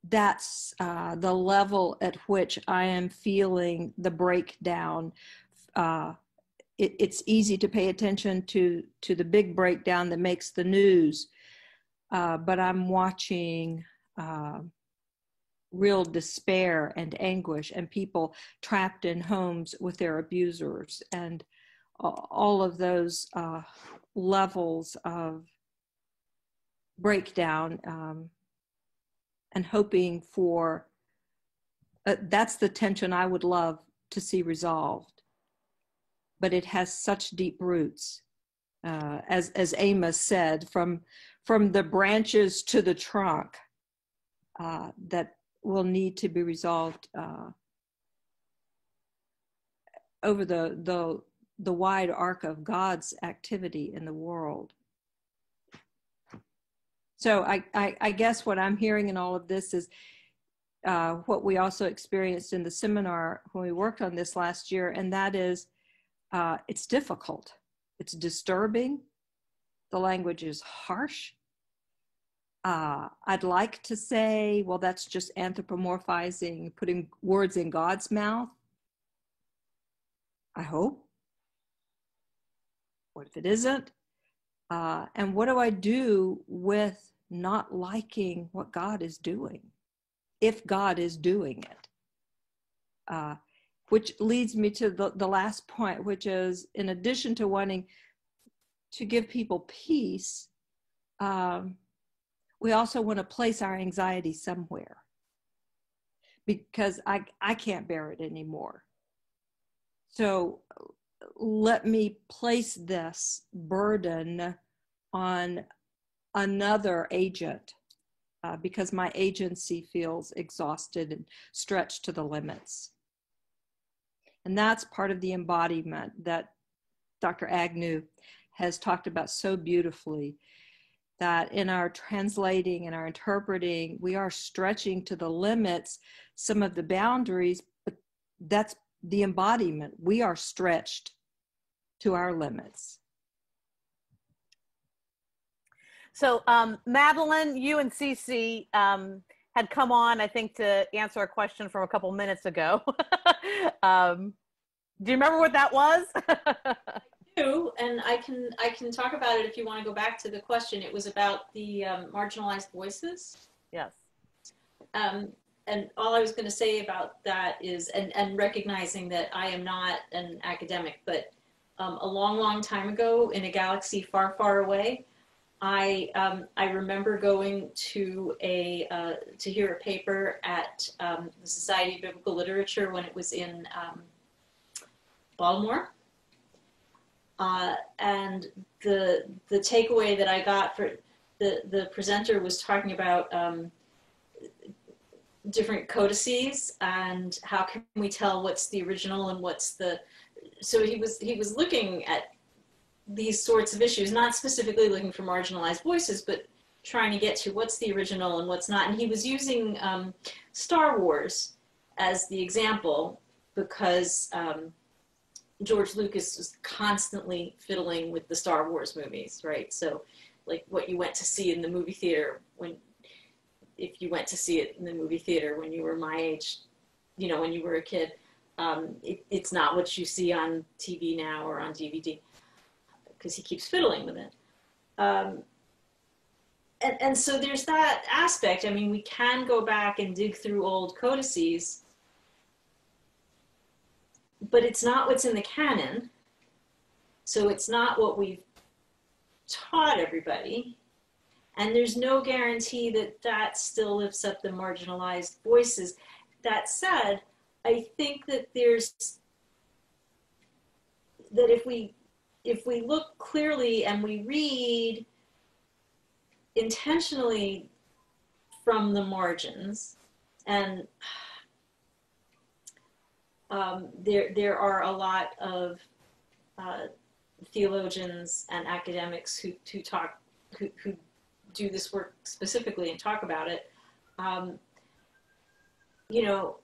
that's the level at which I am feeling the breakdown. It's easy to pay attention to the big breakdown that makes the news, but I'm watching real despair and anguish, and people trapped in homes with their abusers, and all of those levels of breakdown, and hoping for, that's the tension I would love to see resolved. But it has such deep roots, as Amos said, from the branches to the trunk, that will need to be resolved over the wide arc of God's activity in the world. So I guess what I'm hearing in all of this is what we also experienced in the seminar when we worked on this last year, and that is it's difficult. It's disturbing. The language is harsh. I'd like to say, well, that's just anthropomorphizing, putting words in God's mouth. I hope. What if it isn't? And what do I do with not liking what God is doing, if God is doing it? Which leads me to the last point, which is, in addition to wanting to give people peace, we also want to place our anxiety somewhere, because I can't bear it anymore. So let me place this burden on another agent, because my agency feels exhausted and stretched to the limits. And that's part of the embodiment that Dr. Agnew has talked about so beautifully, that in our translating and our interpreting, we are stretching to the limits some of the boundaries, but that's the embodiment. We are stretched to our limits. So Madeline, you and Cece had come on, I think, to answer a question from a couple minutes ago. Do you remember what that was? And I can talk about it if you want to go back to the question. It was about the marginalized voices. Yes. And all I was going to say about that is, and recognizing that I am not an academic, but a long, long time ago in a galaxy far, far away, I remember going to hear a paper at the Society of Biblical Literature when it was in Baltimore. And the takeaway that I got for the presenter was talking about different codices and how can we tell what's the original and what's the, so he was looking at these sorts of issues, not specifically looking for marginalized voices, but trying to get to what's the original and what's not. And he was using Star Wars as the example because George Lucas was constantly fiddling with the Star Wars movies, right? So like what you went to see in the movie theater if you went to see it in the movie theater when you were my age, you know, when you were a kid, it's not what you see on TV now or on DVD because he keeps fiddling with it. And so there's that aspect. I mean, we can go back and dig through old codices, but it's not what's in the canon. So it's not what we've taught everybody. And there's no guarantee that that still lifts up the marginalized voices. That said, I think that if we look clearly and we read intentionally from the margins, and there are a lot of theologians and academics who do this work specifically and talk about it. You know,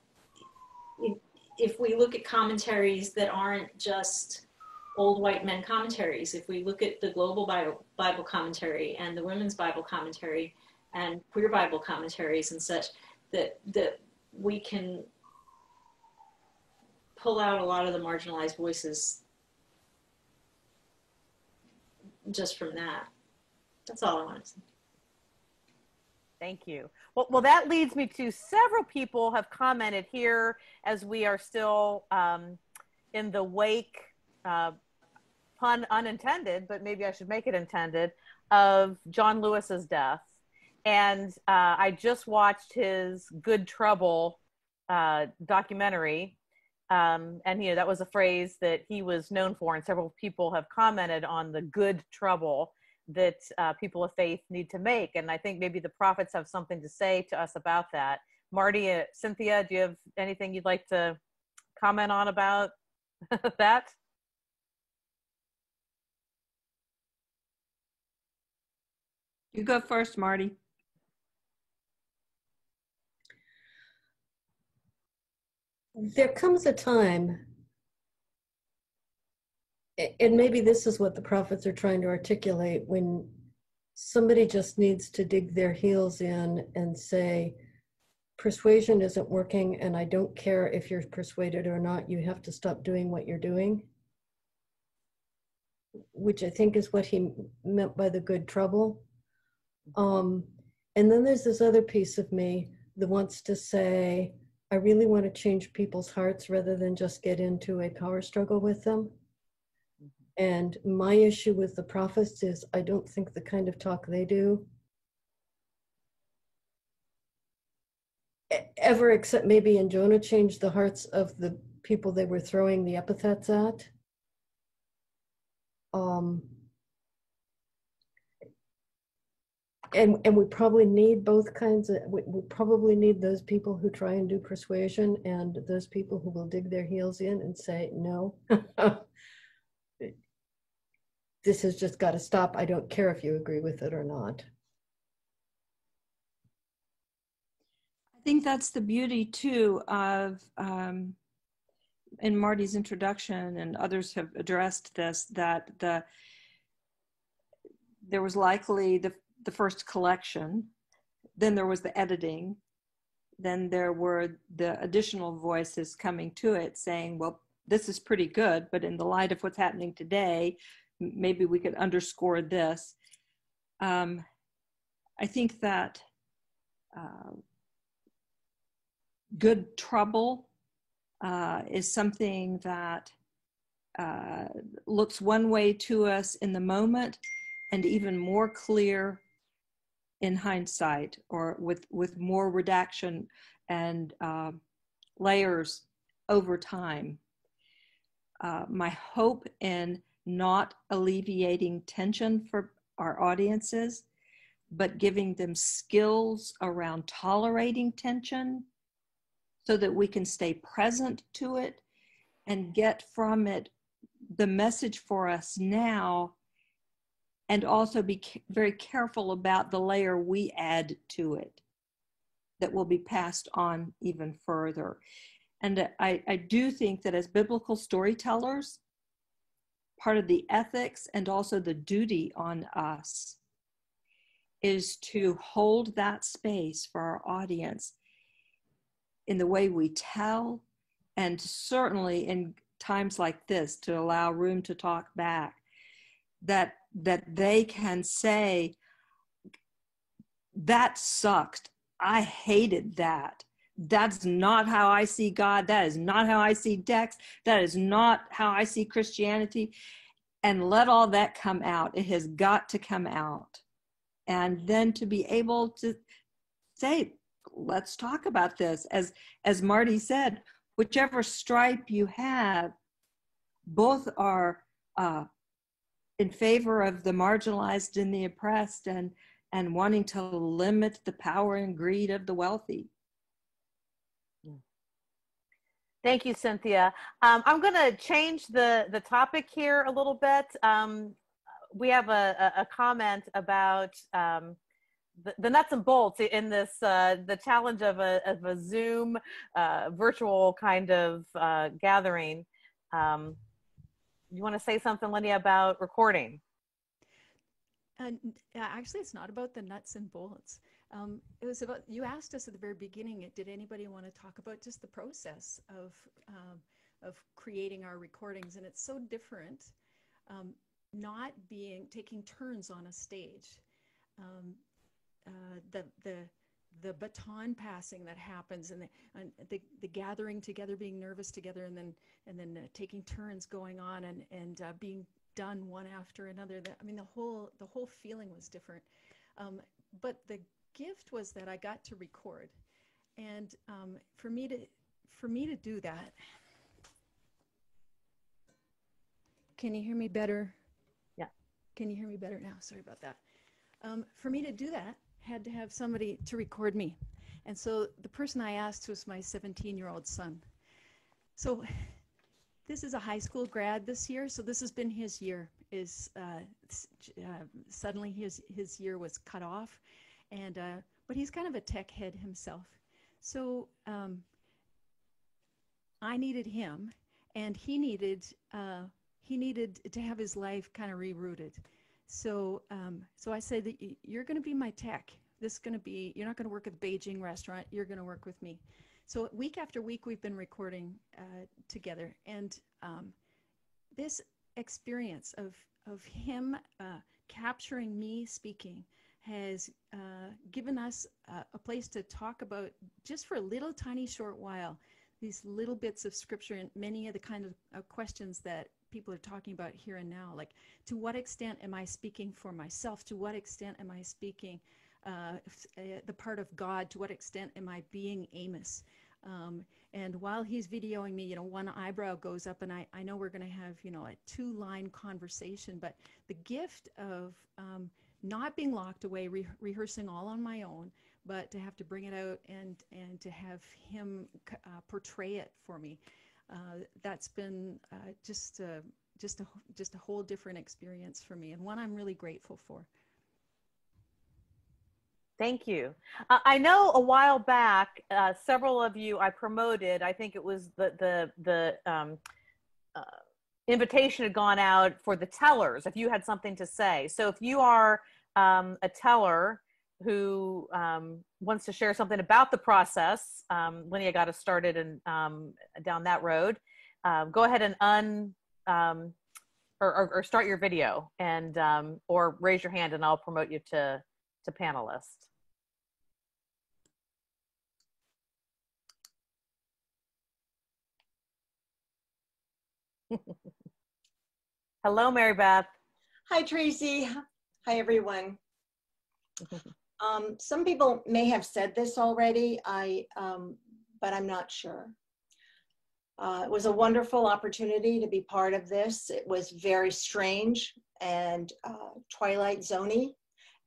if we look at commentaries that aren't just old white men commentaries, if we look at the global Bible commentary and the women's Bible commentary and queer Bible commentaries and such, that we can pull out a lot of the marginalized voices just from that. That's all I want to say. Thank you. Well, that leads me to several people have commented here as we are still in the wake, pun unintended, but maybe I should make it intended, of John Lewis's death. And I just watched his Good Trouble documentary. And, that was a phrase that he was known for, and several people have commented on the good trouble that people of faith need to make. And I think maybe the prophets have something to say to us about that. Marty, Cynthia, do you have anything you'd like to comment on about that? You go first, Marty. There comes a time, and maybe this is what the prophets are trying to articulate, when somebody just needs to dig their heels in and say, persuasion isn't working, and I don't care if you're persuaded or not, you have to stop doing what you're doing, which I think is what he meant by the good trouble. And then there's this other piece of me that wants to say, I really want to change people's hearts rather than just get into a power struggle with them. And my issue with the prophets is I don't think the kind of talk they do ever, except maybe in Jonah, changed the hearts of the people they were throwing the epithets at. And we probably need both kinds of, we probably need those people who try and do persuasion and those people who will dig their heels in and say, no, this has just got to stop. I don't care if you agree with it or not. I think that's the beauty too of, in Marty's introduction, and others have addressed this, that there was likely the first collection, then there was the editing, then there were the additional voices coming to it saying, well, this is pretty good, but in the light of what's happening today, maybe we could underscore this. I think that good trouble is something that looks one way to us in the moment and even more clear in hindsight, or with more redaction and layers over time. My hope in not alleviating tension for our audiences, but giving them skills around tolerating tension so that we can stay present to it and get from it the message for us now, and also be very careful about the layer we add to it that will be passed on even further. And I do think that as biblical storytellers, part of the ethics and also the duty on us is to hold that space for our audience in the way we tell, and certainly in times like this to allow room to talk back, that they can say, that sucked. I hated that. That's not how I see God. That is not how I see Dex. That is not how I see Christianity. And let all that come out. It has got to come out. And then to be able to say, let's talk about this. As Marty said, whichever stripe you have, both are in favor of the marginalized and the oppressed, and wanting to limit the power and greed of the wealthy. Thank you, Cynthia. I'm going to change the topic here a little bit. We have a comment about the nuts and bolts in this, the challenge of a Zoom virtual kind of gathering. You want to say something, Lydia, about recording? Actually, it's not about the nuts and bolts. It was about, you asked us at the very beginning, did anybody want to talk about just the process of creating our recordings? And it's so different, not taking turns on a stage. The baton passing that happens, and the gathering together, being nervous together, and then taking turns going on and being done one after another. I mean, the whole feeling was different. But the gift was that I got to record, and for me to do that. Can you hear me better? Yeah. Can you hear me better now? Sorry about that. For me to do that, had to have somebody to record me. And so the person I asked was my 17-year-old son. So this is a high school grad this year, so this has been his year. Suddenly his year was cut off, and but he's kind of a tech head himself. So I needed him, and he needed to have his life kind of rerouted. So I said that you're going to be my tech. You're not going to work at the Beijing restaurant. You're going to work with me. So week after week, we've been recording together. And this experience of him capturing me speaking has given us a place to talk about, just for a little tiny short while, these little bits of scripture and many of the kind of questions that people are talking about here and now. Like, to what extent am I speaking for myself? To what extent am I speaking the part of God? To what extent am I being Amos? And while he's videoing me, one eyebrow goes up, and I know we're going to have, a 2-line conversation, but the gift of not being locked away, rehearsing all on my own, but to have to bring it out and to have him portray it for me, that's been just a whole different experience for me, and one I'm really grateful for. Thank you. I know a while back, several of you I promoted. I think it was the invitation had gone out for the tellers, if you had something to say. So if you are a teller who wants to share something about the process, Linnea got us started and down that road, go ahead and or start your video, and or raise your hand, and I'll promote you to panelist. Hello, Mary Beth. Hi, Tracy. Hi, everyone. Some people may have said this already, but I'm not sure. It was a wonderful opportunity to be part of this. It was very strange and Twilight Zoney,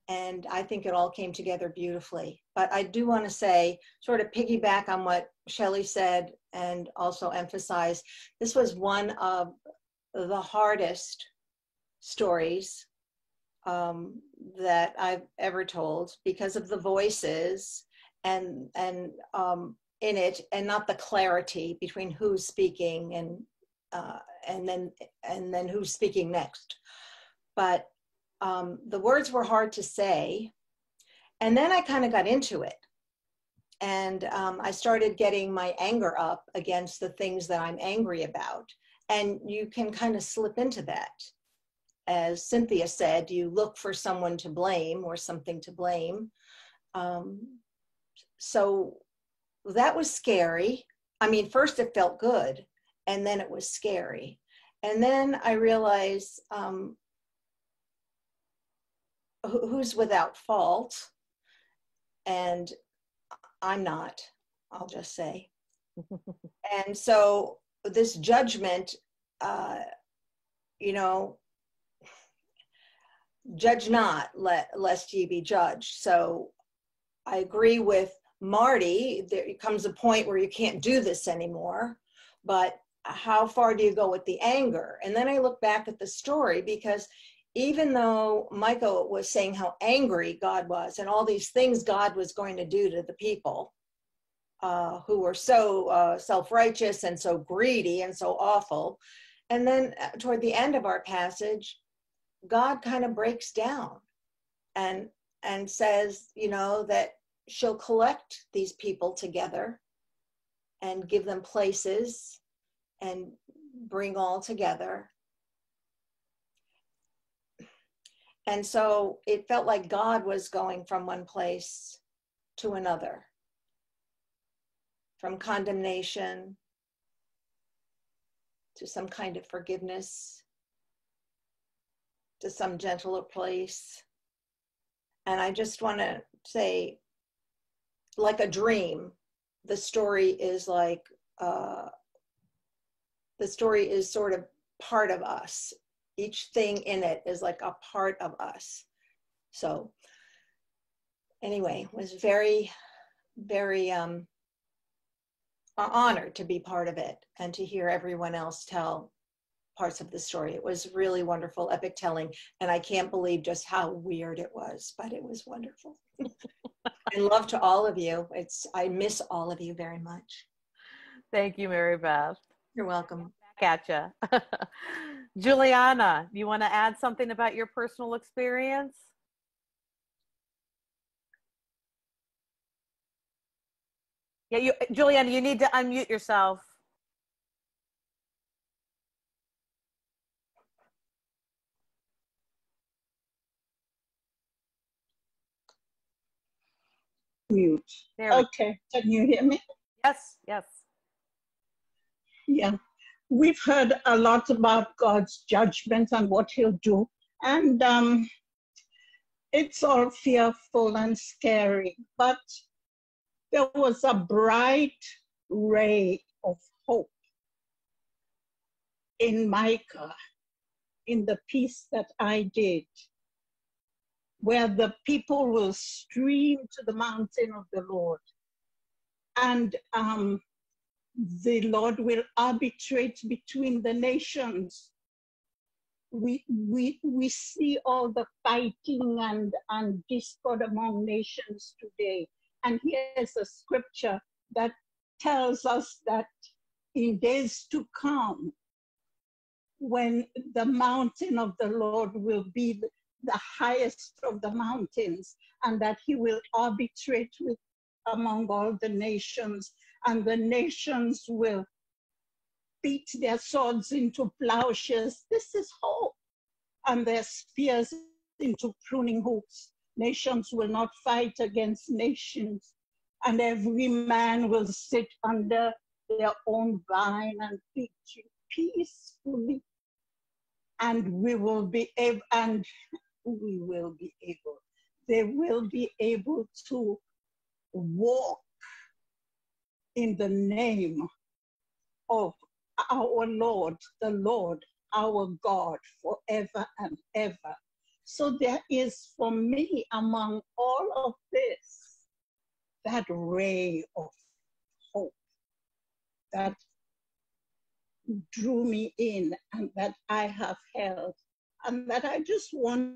and I think it all came together beautifully. But I do want to say, sort of piggyback on what Shelley said, and also emphasize, this was one of the hardest stories that I've ever told, because of the voices and in it, and not the clarity between who's speaking and then who's speaking next. But the words were hard to say, and then I kind of got into it, and I started getting my anger up against the things that I'm angry about, and you can kind of slip into that. As Cynthia said, you look for someone to blame or something to blame. So that was scary. I mean, first it felt good, and then it was scary. And then I realized who's without fault, and I'm not, I'll just say. And so this judgment, judge not, lest ye be judged. So I agree with Marty. There comes a point where you can't do this anymore, but how far do you go with the anger? And then I look back at the story, because even though Micah was saying how angry God was and all these things God was going to do to the people who were so self-righteous and so greedy and so awful, and then toward the end of our passage, God kind of breaks down and says, that she'll collect these people together and give them places and bring all together. And so it felt like God was going from one place to another, from condemnation to some kind of forgiveness, to some gentler place. And I just want to say, like a dream, the story is like, the story is sort of part of us. Each thing in it is like a part of us. So anyway, was very, very honored to be part of it and to hear everyone else tell parts of the story. It was really wonderful, epic telling, and I can't believe just how weird it was, but it was wonderful. And love to all of you. I miss all of you very much. Thank you, Mary Beth. You're welcome. Back at you. Juliana, you want to add something about your personal experience? Yeah, Juliana, you need to unmute yourself. Mute. Okay, can you hear me? Yes, yes. Yeah, we've heard a lot about God's judgment and what he'll do. And it's all fearful and scary, but there was a bright ray of hope in Micah, in the piece that I did, where the people will stream to the mountain of the Lord, and the Lord will arbitrate between the nations. We see all the fighting and discord among nations today. And here's a scripture that tells us that in days to come, when the mountain of the Lord will be the highest of the mountains, and that he will arbitrate among all the nations, and the nations will beat their swords into plowshares. This is hope. And their spears into pruning hooks. Nations will not fight against nations, and every man will sit under their own vine and fig tree peacefully. And they will be able to walk in the name of our Lord, the Lord, our God, forever and ever. So there is, for me, among all of this, that ray of hope that drew me in and that I have held, and that I just want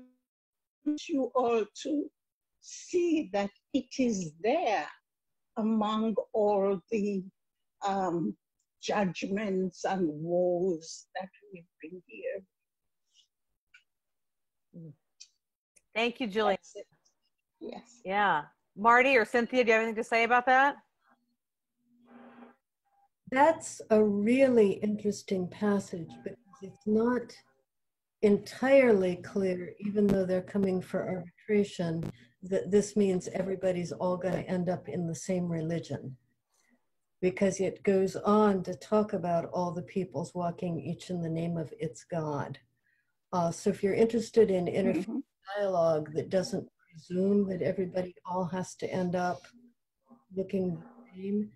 you all to see that it is there among all the judgments and woes that we've been here. Thank you, Julie. Yes. Yeah. Marty or Cynthia, do you have anything to say about that? That's a really interesting passage because it's not entirely clear, even though they're coming for arbitration, that this means everybody's all going to end up in the same religion. Because it goes on to talk about all the peoples walking each in the name of its God. So if you're interested in interfaith dialogue that doesn't presume that everybody all has to end up looking the same,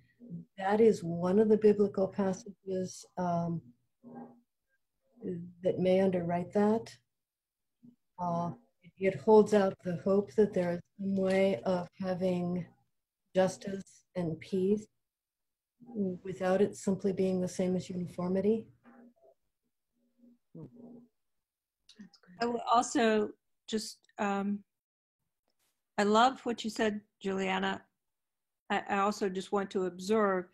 that is one of the biblical passages that may underwrite that. It holds out the hope that there is some way of having justice and peace without it simply being the same as uniformity. I will also just, I love what you said, Juliana. I also just want to observe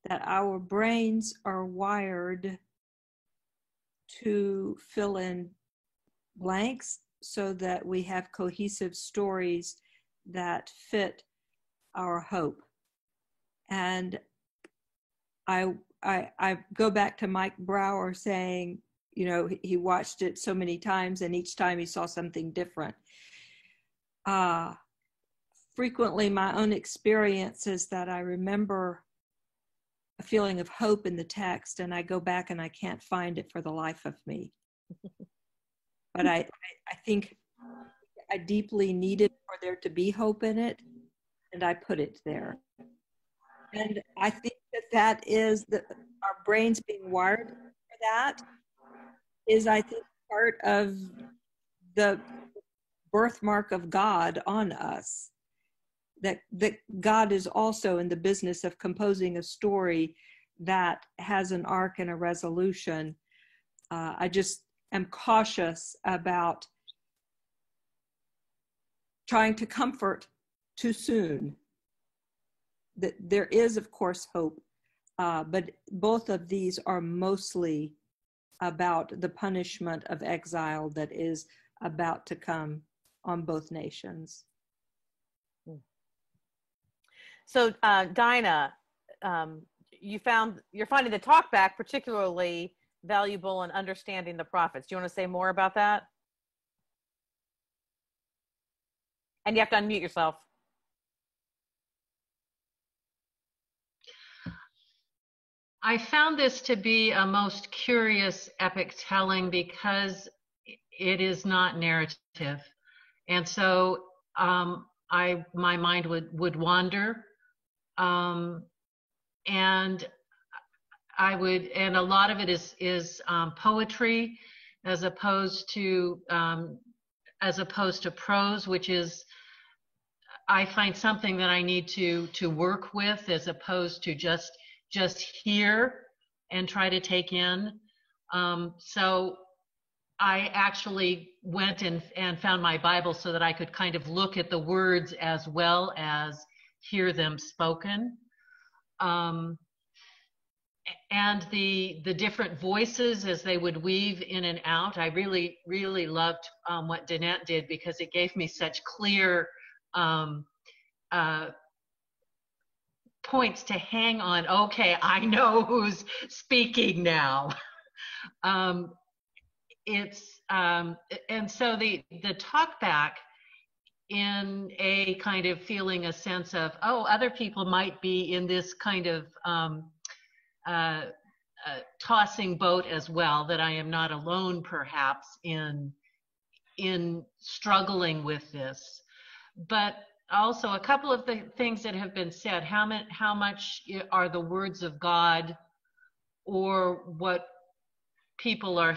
that our brains are wired to fill in blanks so that we have cohesive stories that fit our hope. And I go back to Mike Brower saying, you know, he watched it so many times and each time he saw something different. Frequently my own experience is that I remember a feeling of hope in the text and I go back and I can't find it for the life of me. But I think I deeply needed for there to be hope in it, and I put it there. And I think that is our brains being wired for that is, I think, part of the birthmark of God on us. That God is also in the business of composing a story that has an arc and a resolution. I just am cautious about trying to comfort too soon. That there is, of course, hope, but both of these are mostly about the punishment of exile that is about to come on both nations. So, Dinah, you're finding the Talkback particularly valuable in understanding the prophets. Do you want to say more about that? And you have to unmute yourself. I found this to be a most curious epic telling because it is not narrative. And so my mind would wander. And a lot of it is poetry as opposed to prose, which is, I find something that I need to work with as opposed to just hear and try to take in. So I actually went and found my Bible so that I could kind of look at the words as well as hear them spoken. And the different voices as they would weave in and out. I really, really loved what Danette did because it gave me such clear points to hang on. Okay, I know who's speaking now. And so the Talkback, in a kind of feeling a sense of, oh, other people might be in this kind of tossing boat as well, that I am not alone perhaps in struggling with this. But also a couple of the things that have been said, how much are the words of God or what people are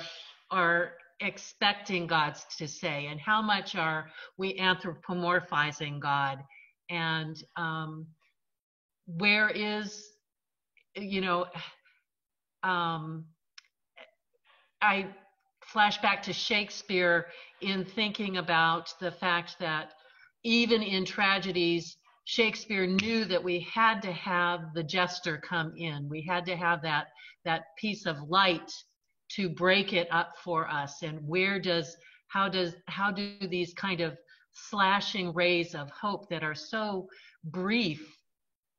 expecting God to say, and how much are we anthropomorphizing God, and where is, I flash back to Shakespeare in thinking about the fact that even in tragedies, Shakespeare knew that we had to have the jester come in. We had to have that piece of light to break it up for us. And how do these kind of slashing rays of hope that are so brief,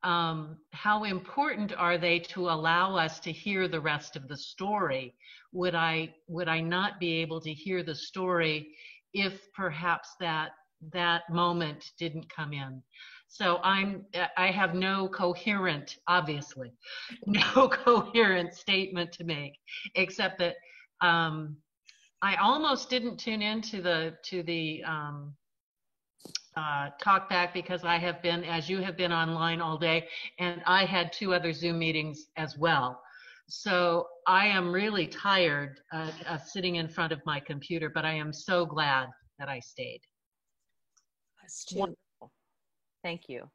how important are they to allow us to hear the rest of the story? Would I not be able to hear the story if perhaps that moment didn't come in? So I have no coherent, obviously, no coherent statement to make, except that I almost didn't tune into the Talkback because I have been, as you have been, online all day, and I had 2 other Zoom meetings as well. So I am really tired of sitting in front of my computer, but I am so glad that I stayed. Wonderful. Thank you.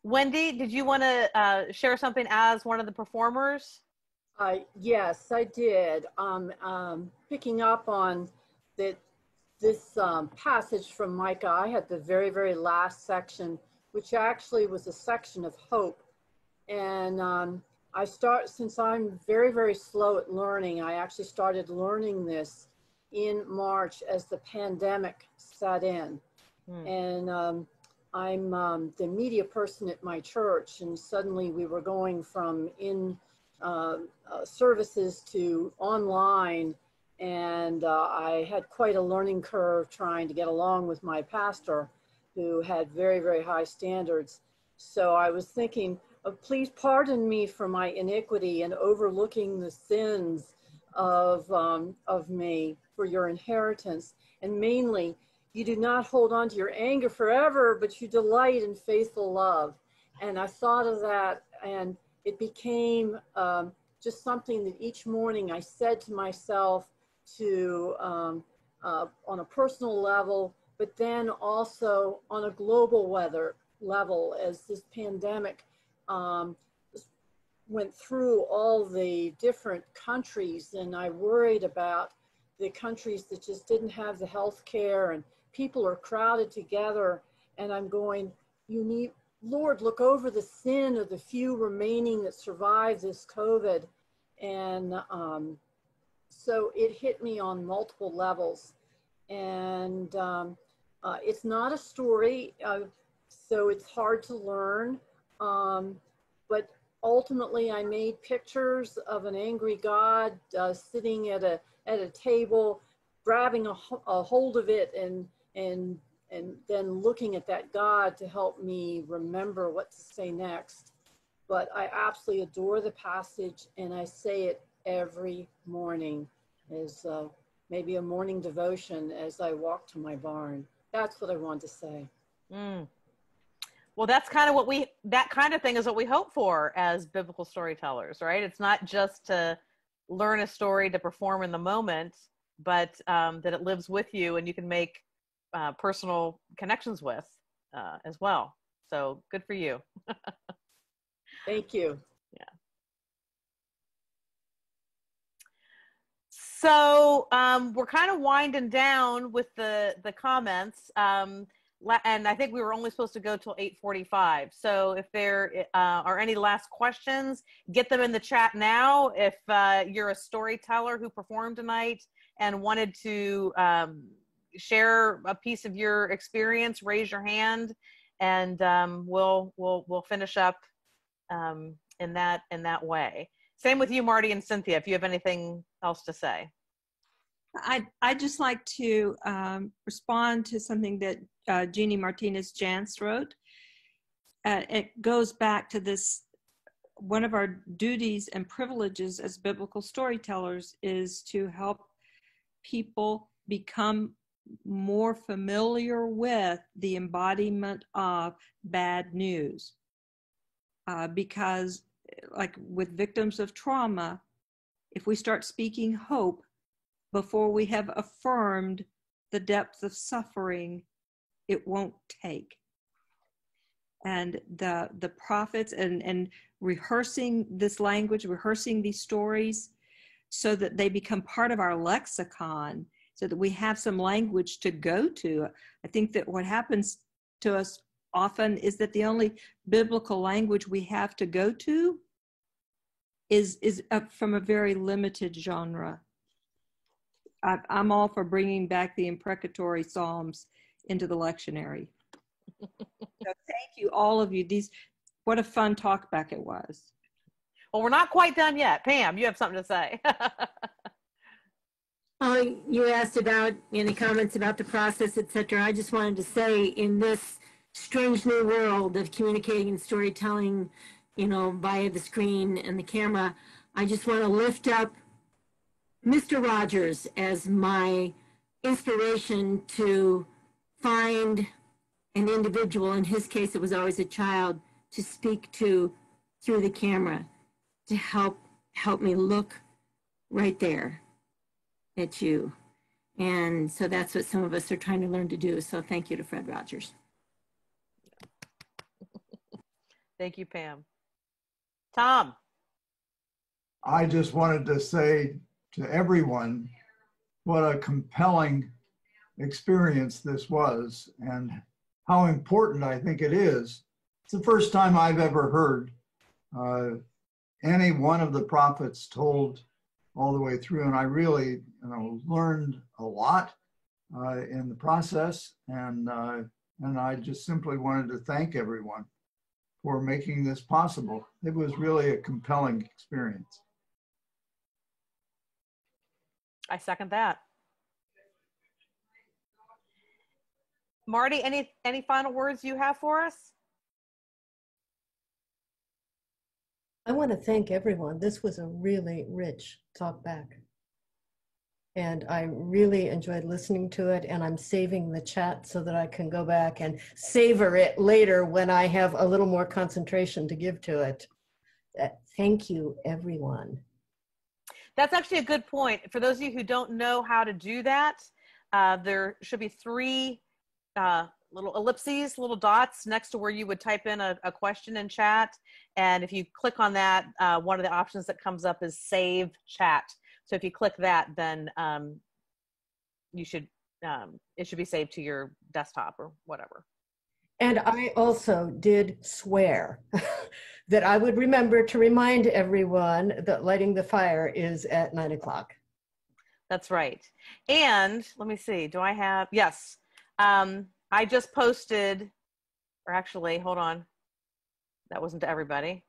Wendy, did you want to share something as one of the performers? Yes, I did. Picking up on this passage from Micah, I had the very, very last section, which actually was a section of hope. And since I'm very, very slow at learning, I actually started learning this in March as the pandemic set in. And I'm the media person at my church, and suddenly we were going from in services to online, and I had quite a learning curve trying to get along with my pastor, who had very, very high standards. So I was thinking, please pardon me for my iniquity and overlooking the sins of me for your inheritance. And mainly, you do not hold on to your anger forever, but you delight in faithful love. And I thought of that, and it became just something that each morning I said to myself to on a personal level, but then also on a global level, as this pandemic went through all the different countries, and I worried about the countries that just didn't have the health care, and people are crowded together, and I'm going, Lord, look over the sin of the few remaining that survived this COVID. And so it hit me on multiple levels. And it's not a story, so it's hard to learn. But ultimately, I made pictures of an angry God sitting at a table, grabbing a hold of it, and then looking at that God to help me remember what to say next. But I absolutely adore the passage, and I say it every morning as maybe a morning devotion as I walk to my barn. That's what I want to say. Well, that's kind of that kind of thing is what we hope for as biblical storytellers, right? It's not just to learn a story to perform in the moment, but that it lives with you and you can make personal connections with as well. So good for you. Thank you. Yeah. So we're kind of winding down with the comments. And I think we were only supposed to go till 8:45. So if there are any last questions, get them in the chat now. If you're a storyteller who performed tonight and wanted to share a piece of your experience, raise your hand, and we'll finish up in that way. Same with you, Marty and Cynthia, if you have anything else to say. I'd just like to respond to something that Jeannie Martinez-Jantz wrote. It goes back to this, one of our duties and privileges as biblical storytellers is to help people become more familiar with the embodiment of bad news. Because like with victims of trauma, if we start speaking hope before we have affirmed the depth of suffering, it won't take. And the prophets and rehearsing this language, rehearsing these stories so that they become part of our lexicon, so that we have some language to go to. I think that what happens to us often is that the only biblical language we have to go to is from a very limited genre. I'm all for bringing back the imprecatory Psalms into the lectionary. So thank you, all of you. What a fun talkback it was. Well, we're not quite done yet. Pam, you have something to say. You asked about any comments about the process, etc. I just wanted to say, in this strange new world of communicating and storytelling, via the screen and the camera, I just want to lift up Mr. Rogers as my inspiration to find an individual, in his case it was always a child, to speak to through the camera, to help me look right there at you. And so that's what some of us are trying to learn to do. So thank you to Fred Rogers. Thank you, Pam. Tom. I just wanted to say to everyone what a compelling experience this was and how important I think it is. It's the first time I've ever heard any one of the prophets told all the way through, and I really learned a lot in the process, and And I just simply wanted to thank everyone for making this possible. It was really a compelling experience. I second that. Marty, any final words you have for us? I want to thank everyone. This was a really rich talk back. And I really enjoyed listening to it, and I'm saving the chat so that I can go back and savor it later when I have a little more concentration to give to it. Thank you, everyone. That's actually a good point. For those of you who don't know how to do that, there should be 3 little ellipses, little dots next to where you would type in a question in chat. And if you click on that, one of the options that comes up is Save Chat. So if you click that, then you should it should be saved to your desktop or whatever. And I also did swear that I would remember to remind everyone that lighting the fire is at 9 o'clock. That's right. And let me see, do I have, yes. I just posted, or actually, hold on. That wasn't to everybody.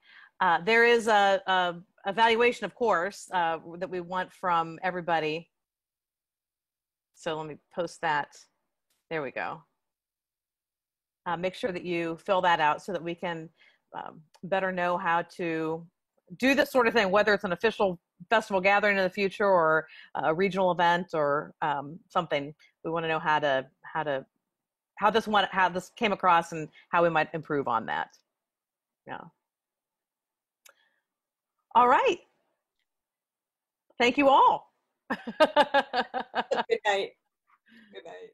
There is a evaluation, of course, that we want from everybody. So let me post that. There we go. Make sure that you fill that out so that we can better know how to do this sort of thing, whether it's an official festival gathering in the future or a regional event or something. We want to know how this came across and how we might improve on that. Yeah. All right. Thank you all. Good night. Good night.